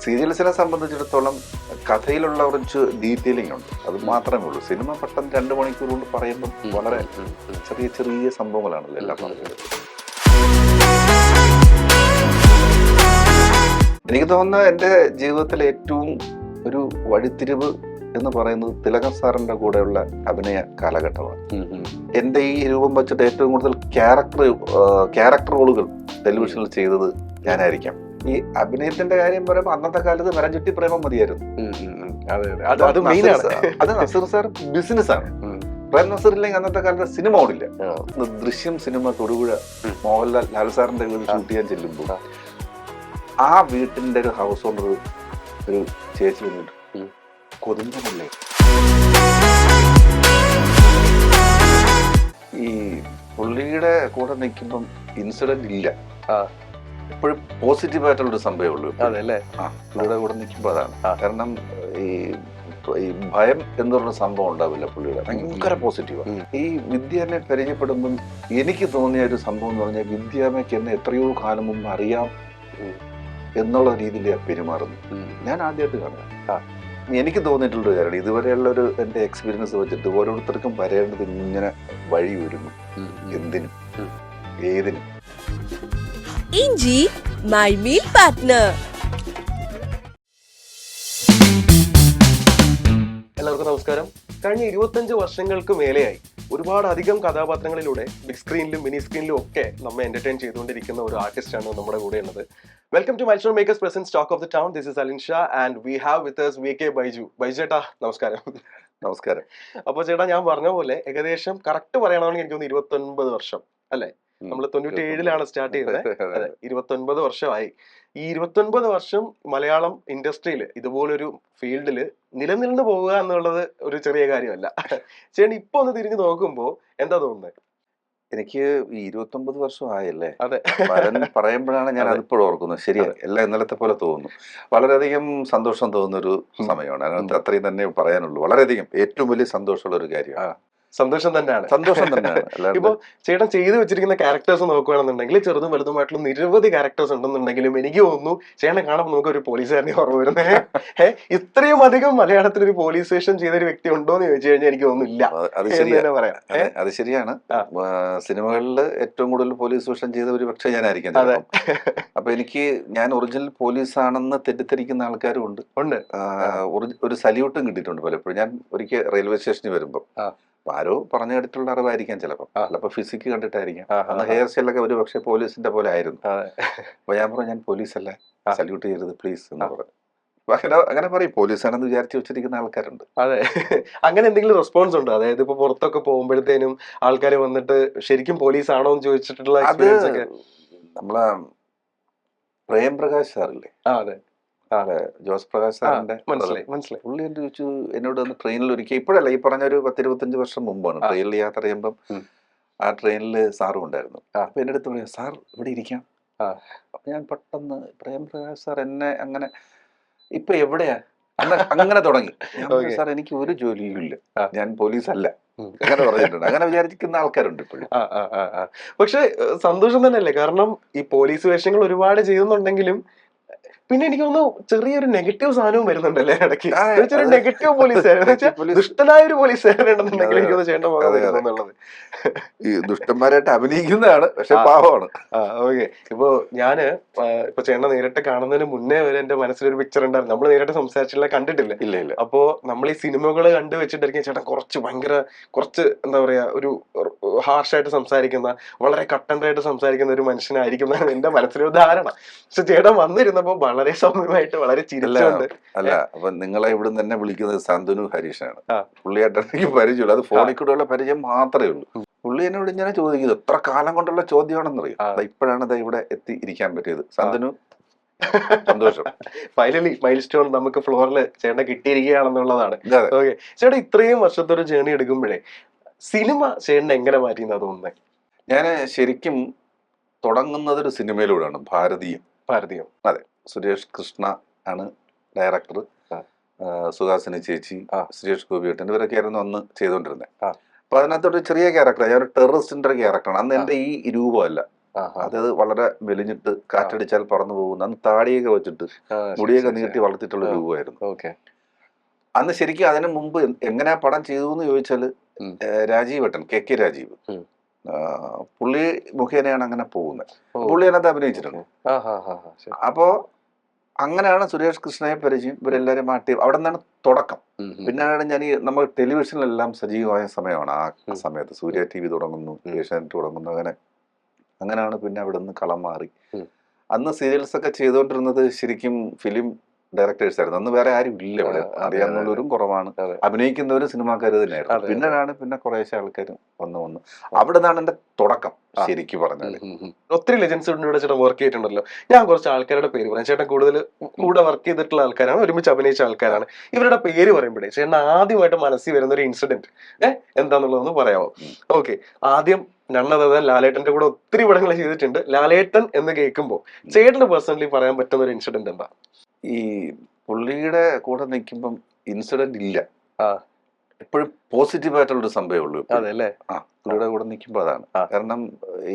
സീരിയൽസിനെ സംബന്ധിച്ചിടത്തോളം കഥയിലുള്ള കുറച്ച് ഡീറ്റെയിലിംഗ് ഉണ്ട്, അത് മാത്രമേ ഉള്ളൂ. സിനിമ പെട്ടെന്ന് 2 മണിക്കൂർ കൊണ്ട് പറയുമ്പം വളരെ ചെറിയ ചെറിയ സംഭവങ്ങളാണല്ലോ എല്ലാം പറഞ്ഞത്. എനിക്ക് തോന്നുന്നത് എൻ്റെ ജീവിതത്തിലെ ഏറ്റവും ഒരു വഴിത്തിരിവ് എന്ന് പറയുന്നത് തിലകൻ സാറിന്റെ കൂടെയുള്ള അഭിനയ കാലഘട്ടമാണ്. എൻ്റെ ഈ രൂപം വെച്ചിട്ട് ഏറ്റവും കൂടുതൽ ക്യാരക്ടർ റോളുകൾ ടെലിവിഷനിൽ ചെയ്തത് ഞാനായിരിക്കാം. ഈ അഭിനയത്തിന്റെ കാര്യം പറയുമ്പോൾ അന്നത്തെ കാലത്ത് വരഞ്ചുട്ടി പ്രേമം മതിയായിരുന്നു. അത് നസീർ സാർ ബിസിനസ്സാണ്. പ്രേം നസീർ ഇല്ലെങ്കിൽ അന്നത്തെ കാലത്ത് സിനിമ ഓടില്ല. ദൃശ്യം സിനിമ തൊടുപുഴ മോഹൻലാൽ ലാൽ സാറിന്റെ വീട് ഷൂട്ട് ചെയ്യാൻ ചെല്ലുമ്പോൾ ആ വീട്ടിന്റെ ഒരു ഹൗസ് ഓണർ ഒരു ചേച്ചി വന്നിട്ട് കൊതുമ്പനല്ലേ, ഈ പുള്ളിയുടെ കൂടെ നിൽക്കുമ്പം ഇൻസിഡന്റ് ഇല്ല, എപ്പോഴും പോസിറ്റീവായിട്ടുള്ളൊരു സംഭവമേ ഉള്ളൂ. അതല്ലേ പുള്ളിയുടെ കൂടെ നിൽക്കുമ്പോൾ അതാണ്. കാരണം ഈ ഭയം എന്നുള്ള സംഭവം ഉണ്ടാവില്ല പുള്ളിയുടെ, ഭയങ്കര പോസിറ്റീവാണ്. ഈ വിദ്യാമ്മയെ പരിചയപ്പെടുമ്പം എനിക്ക് തോന്നിയ ഒരു സംഭവം എന്ന് പറഞ്ഞാൽ വിദ്യാമ്മയ്ക്ക് എന്നെ എത്രയോ കാലം മുമ്പ് അറിയാം എന്നുള്ള രീതിയിലാണ് പെരുമാറുന്നു. ഞാൻ ആദ്യമായിട്ട് കാണുക. എനിക്ക് തോന്നിയിട്ടുള്ളൊരു കാര്യം, ഇതുവരെയുള്ള എൻ്റെ എക്സ്പീരിയൻസ് വെച്ചിട്ട് ഓരോരുത്തർക്കും വരേണ്ടത് ഇങ്ങനെ വഴി വരുന്നു, എന്തിനും ഏതിനും. ഇഞ്ചി മൈ മീൽ പാർട്ട്ണർ. എല്ലാവർക്കും നമസ്കാരം. കഴിഞ്ഞ 25 വർഷങ്ങൾക്ക് മേലെയായി ഒരുപാട് അധികം കഥാപാത്രങ്ങളിലൂടെ ബിഗ് സ്ക്രീനിലും മിനി സ്ക്രീനിലും ഒക്കെ നമ്മെ എന്റർടൈൻ ചെയ്തുകൊണ്ടിരിക്കുന്ന ഒരു ആർട്ടിസ്റ്റാണ് നമ്മുടെ കൂടെ ഉള്ളത്. Welcome to Milestone Makers presents talk of the town. This is Alin Shah and we have with us VK Baiju. Baiju ചേട്ടാ നമസ്കാരം. നമസ്കാരം. അപ്പോൾ ചേട്ടാ, ഞാൻ പറഞ്ഞ പോലെ ഏകദേശം കറക്റ്റ് പറയണമെങ്കിൽ എനിക്ക് തോന്നുന്നു 29 വർഷം അല്ലേ? നമ്മൾ 97 സ്റ്റാർട്ട് ചെയ്തത്. അതെ, 29 വർഷമായി. ഈ 29 വർഷം മലയാളം ഇൻഡസ്ട്രിയിൽ ഇതുപോലൊരു ഫീൽഡിൽ നിലനിന്ന് പോവുക എന്നുള്ളത് ഒരു ചെറിയ കാര്യമല്ല. ചേട്ടൻ ഇപ്പൊ ഒന്ന് തിരിഞ്ഞു നോക്കുമ്പോ എന്താ തോന്നുന്നത്? എനിക്ക് ഈ 29 വർഷം ആയല്ലേ, അതെ, പറയുമ്പോഴാണ് ഞാൻ അതിപ്പോഴും ഓർക്കുന്നത്. ശരിയാണ്, എല്ലാം ഇന്നലത്തെ പോലെ തോന്നുന്നു. വളരെയധികം സന്തോഷം തോന്നുന്ന ഒരു സമയമാണ്. അതിനകത്ത് അത്രയും തന്നെ പറയാനുള്ളൂ. വളരെയധികം ഏറ്റവും വലിയ സന്തോഷമുള്ള ഒരു കാര്യമാണ്. സന്തോഷം തന്നെയാണ്. ഇപ്പൊ ചേട്ടൻ ചെയ്തു വെച്ചിരിക്കുന്ന ക്യാരക്ടേഴ്സ് നോക്കുകയാണെന്നുണ്ടെങ്കിൽ ചെറുതും വലുതുമായിട്ടുള്ള നിരവധി ക്യാരക്ടേഴ്സ് ഉണ്ടെന്നുണ്ടെങ്കിലും എനിക്ക് തോന്നുന്നു ചേട്ടനെ കാണുമ്പോൾ നമുക്ക് ഒരു പോലീസുകാരനെ ഓർമ്മ വരുന്നേ. ഇത്രയും അധികം മലയാളത്തിൽ ഒരു പോലീസ് സ്റ്റേഷൻ ചെയ്തൊരു വ്യക്തി ഉണ്ടോ എന്ന് ചോദിച്ചു കഴിഞ്ഞാൽ എനിക്ക് തോന്നുന്നില്ല. അത് ശരിയാണ്. സിനിമകളിൽ ഏറ്റവും കൂടുതൽ പോലീസ് സ്റ്റേഷൻ ചെയ്ത ഒരു പക്ഷേ ഞാനായിരിക്കും. അപ്പൊ ഞാൻ ഒറിജിനൽ പോലീസ് ആണെന്ന് തെറ്റിദ്ധരിക്കുന്ന ആൾക്കാരും ഉണ്ട്. ഒരു സല്യൂട്ടും കിട്ടിയിട്ടുണ്ട് പലപ്പോഴും. ഞാൻ ഒരിക്കൽ റെയിൽവേ സ്റ്റേഷനിൽ വരുമ്പോൾ ആരോ പറഞ്ഞു കേട്ടിട്ടുള്ള അറിവായിരിക്കാം, ചിലപ്പോൾ ഫിസിക്ക് കണ്ടിട്ടായിരിക്കാം. അന്ന് ഹെയർ സ്റ്റൈലൊക്കെ ഒരു പക്ഷേ പോലീസിന്റെ പോലെ ആയിരുന്നു. അപ്പൊ ഞാൻ പറഞ്ഞു, ഞാൻ പോലീസല്ല, സല്യൂട്ട് ചെയ്യരുത് പ്ലീസ് എന്ന് പറഞ്ഞു. അങ്ങനെ പറയും, പോലീസാണെന്ന് വിചാരിച്ചു വെച്ചിരിക്കുന്ന ആൾക്കാരുണ്ട്. അതെ, അങ്ങനെ എന്തെങ്കിലും റെസ്പോൺസ് ഉണ്ടോ? അതായത് ഇപ്പൊ പുറത്തൊക്കെ പോകുമ്പോഴത്തേനും ആൾക്കാർ വന്നിട്ട് ശരിക്കും പോലീസ് ആണോ എന്ന് ചോദിച്ചിട്ടുള്ള നമ്മളെ പ്രേം പ്രകാശ് സാറില്ലേ, അതെ, ജോസ് പ്രകാശ് സാറിന്റെ മനസ്സിലായി. പുള്ളി എന്റെ ചോദിച്ചു, എന്നോട് ഒന്ന് ട്രെയിനിൽ ഒരിക്കൽ, ഇപ്പോഴല്ല, ഈ പറഞ്ഞൊരു 10-25 വർഷം മുമ്പാണ്, ട്രെയിനിൽ യാത്ര ചെയ്യുമ്പം ആ ട്രെയിനിൽ സാറും ഉണ്ടായിരുന്നു. അപ്പൊ എന്റെ അടുത്ത് പറയാം, സാർ ഇവിടെ ഇരിക്കാം. അപ്പൊ ഞാൻ പെട്ടെന്ന്, പ്രേം പ്രകാശ് സാർ എന്നെ അങ്ങനെ ഇപ്പൊ എവിടെയാ അങ്ങനെ തുടങ്ങി. സാർ എനിക്ക് ഒരു ജോലിയും ഇല്ല, ഞാൻ പോലീസല്ല, അങ്ങനെ പറഞ്ഞിട്ടുണ്ട്. അങ്ങനെ വിചാരിക്കുന്ന ആൾക്കാരുണ്ട് ഇപ്പോഴും. പക്ഷെ സന്തോഷം തന്നെയല്ലേ, കാരണം ഈ പോലീസ് വേഷങ്ങൾ ഒരുപാട് ചെയ്യുന്നുണ്ടെങ്കിലും പിന്നെ എനിക്ക് തോന്നുന്നു ചെറിയൊരു നെഗറ്റീവ് സാധനവും വരുന്നുണ്ടല്ലേ ഇടയ്ക്ക്. നെഗറ്റീവ് പോലീസുകാരൻ, ദുഷ്ടനായ ഒരു പോലീസുകാരനുണ്ടെങ്കിൽ എനിക്ക് ചെയ്യേണ്ട ഈ ദുഷ്ടന്മാരായിട്ട് അഭിനയിക്കുന്നതാണ്, പക്ഷെ പാവമാണ്. ഓക്കെ. ഇപ്പൊ ഇപ്പൊ ചേട്ടനെ നേരിട്ട് കാണുന്നതിന് മുന്നേ വരെ എന്റെ മനസ്സിലൊരു പിക്ചർ ഉണ്ടായിരുന്നു. നമ്മൾ നേരിട്ട് സംസാരിച്ചില്ല, കണ്ടിട്ടില്ല. ഇല്ല. അപ്പോ നമ്മൾ ഈ സിനിമകള് കണ്ടു വെച്ചിട്ടായിരിക്കും ചേട്ടൻ കുറച്ച് എന്താ പറയാ, ഒരു ഹാർഷായിട്ട് സംസാരിക്കുന്ന, വളരെ കട്ടൻഡായിട്ട് സംസാരിക്കുന്ന ഒരു മനുഷ്യനായിരിക്കും എന്നാണ് എന്റെ മനസ്സിലൊരു ധാരണ. പക്ഷെ ചേട്ടൻ വന്നിരുന്നപ്പോ വളരെ സൗമ്യമായിട്ട്, വളരെ ചിരിച്ചുകൊണ്ട്. അല്ല, അപ്പൊ നിങ്ങളെ ഇവിടെ തന്നെ വിളിക്കുന്നത് സന്തനു ഹരീഷാണ്. പുള്ളിയായിട്ട് എനിക്ക് പരിചയമുള്ളൂ, അത് ഫോണിൽ കൂടെയുള്ള പരിചയം മാത്രമേ ഉള്ളൂ. പുള്ളി എന്നോട് ഇങ്ങനെ ചോദിക്കുന്നത് എത്ര കാലം കൊണ്ടുള്ള ചോദ്യമാണെന്നറിയാം. ഇപ്പോഴാണ് ഇവിടെ എത്തി ഇരിക്കാൻ പറ്റിയത്. സന്തനു, സന്തോഷം. ഫൈനലി മൈൽ സ്റ്റോൺ നമുക്ക് ഫ്ലോറിൽ ചേട്ടൻ കിട്ടിയിരിക്കുകയാണെന്നുള്ളതാണ്. ഓക്കെ ചേട്ടാ, ഇത്രയും വർഷത്തെ ഒരു ജേർണി എടുക്കുമ്പോഴേ സിനിമ ചേട്ടൻ എങ്ങനെ മാറ്റിയെന്നാ തോന്നുന്നത്? ഞാൻ ശരിക്കും തുടങ്ങുന്നത് ഒരു സിനിമയിലൂടെയാണ്, ഭാരതീയം. അതെ, സുരേഷ് കൃഷ്ണ ആണ് ഡയറക്ടർ. സുഹാസിനി ചേച്ചി, സുരേഷ് ഗോപിയേട്ടൻ, ഇവരൊക്കെ ആയിരുന്നു അന്ന് ചെയ്തുകൊണ്ടിരുന്നത്. അപ്പൊ അതിനകത്തൊരു ചെറിയ ക്യാരക്ടർ, ഞാനൊരു ടെററിസ്റ്റിന്റെ ഒരു ക്യാരക്ടറാണ്. അന്ന് എന്റെ ഈ രൂപമല്ല, അത് വളരെ മെലിഞ്ഞിട്ട് കാറ്റടിച്ചാൽ പറന്നു പോകുന്ന, അന്ന് താടിയൊക്കെ വെച്ചിട്ട് മുടിയൊക്കെ നീട്ടി വളർത്തിയിട്ടുള്ള രൂപമായിരുന്നു. അന്ന് ശരിക്കും അതിനു മുമ്പ് എങ്ങനെയാ പടം ചെയ്തു എന്ന് ചോദിച്ചാല് രാജീവ് ഏട്ടൻ, കെ രാജീവ്, പുള്ളി മുഖേനയാണ് അങ്ങനെ പോകുന്നത്. പുള്ളി അതിനകത്ത് അഭിനയിച്ചിട്ടുണ്ട്. അപ്പോ അങ്ങനെയാണ് സുരേഷ് കൃഷ്ണയെ പരിചയം, ഇവരെല്ലാരും മാറ്റി. അവിടെ നിന്നാണ് തുടക്കം. പിന്നെയാണ് ഞാൻ നമ്മൾ ടെലിവിഷനിലെല്ലാം സജീവമായ സമയമാണ് ആ സമയത്ത്. സൂര്യ TV തുടങ്ങുന്നു, ഏഷ്യാനെറ്റ് തുടങ്ങുന്നു, അങ്ങനെയാണ് പിന്നെ അവിടെ നിന്ന് കളം മാറി. അന്ന് സീരിയൽസ് ഒക്കെ ചെയ്തുകൊണ്ടിരുന്നത് ശരിക്കും ഫിലിം ഡയറക്ടേഴ്സ് ആയിരുന്നു. അന്ന് വേറെ ആരും ഇല്ല ഇവിടെ, അറിയാവുന്നവരും കുറവാണ്, അഭിനയിക്കുന്നവരും സിനിമാക്കാർ തന്നെയായിരുന്നു. പിന്നീടാണ് പിന്നെ കുറേശ്ശെ ആൾക്കാർ വന്നു. അവിടെ നിന്നാണ് എന്റെ തുടക്കം ശരിക്കും പറഞ്ഞാല്. ഒത്തിരി ലെജൻസ് ചേട്ടൻ വർക്ക് ചെയ്തിട്ടുണ്ടല്ലോ. ഞാൻ കുറച്ച് ആൾക്കാരുടെ പേര് പറയാം. ചേട്ടൻ കൂടെ വർക്ക് ചെയ്തിട്ടുള്ള ആൾക്കാരാണ്, ഒരുമിച്ച് അഭിനയിച്ച ആൾക്കാരാണ്. ഇവരുടെ പേര് പറയുമ്പോഴേ ചേട്ടൻ ആദ്യമായിട്ട് മനസ്സിൽ വരുന്ന ഒരു ഇൻസിഡന്റ് എന്താന്നുള്ളതൊന്ന് പറയാമോ? ഓക്കെ, ആദ്യം നണ്ണതൻ ലാലേട്ടന്റെ കൂടെ ഒത്തിരി പടങ്ങൾ ചെയ്തിട്ടുണ്ട്. ലാലേട്ടൻ എന്ന് കേൾക്കുമ്പോൾ ചേട്ടന് പേഴ്സണലി പറയാൻ പറ്റുന്ന ഒരു ഇൻസിഡന്റ് എന്താ? ഈ പുള്ളിയുടെ കൂടെ നിൽക്കുമ്പം ഇൻസിഡന്റ് ഇല്ല, എപ്പോഴും പോസിറ്റീവ് ആയിട്ടുള്ളൊരു സംഭവമേ ഉള്ളൂ. അതെല്ലേ? പുള്ളിയുടെ കൂടെ നിൽക്കുമ്പോൾ അതാണ്. കാരണം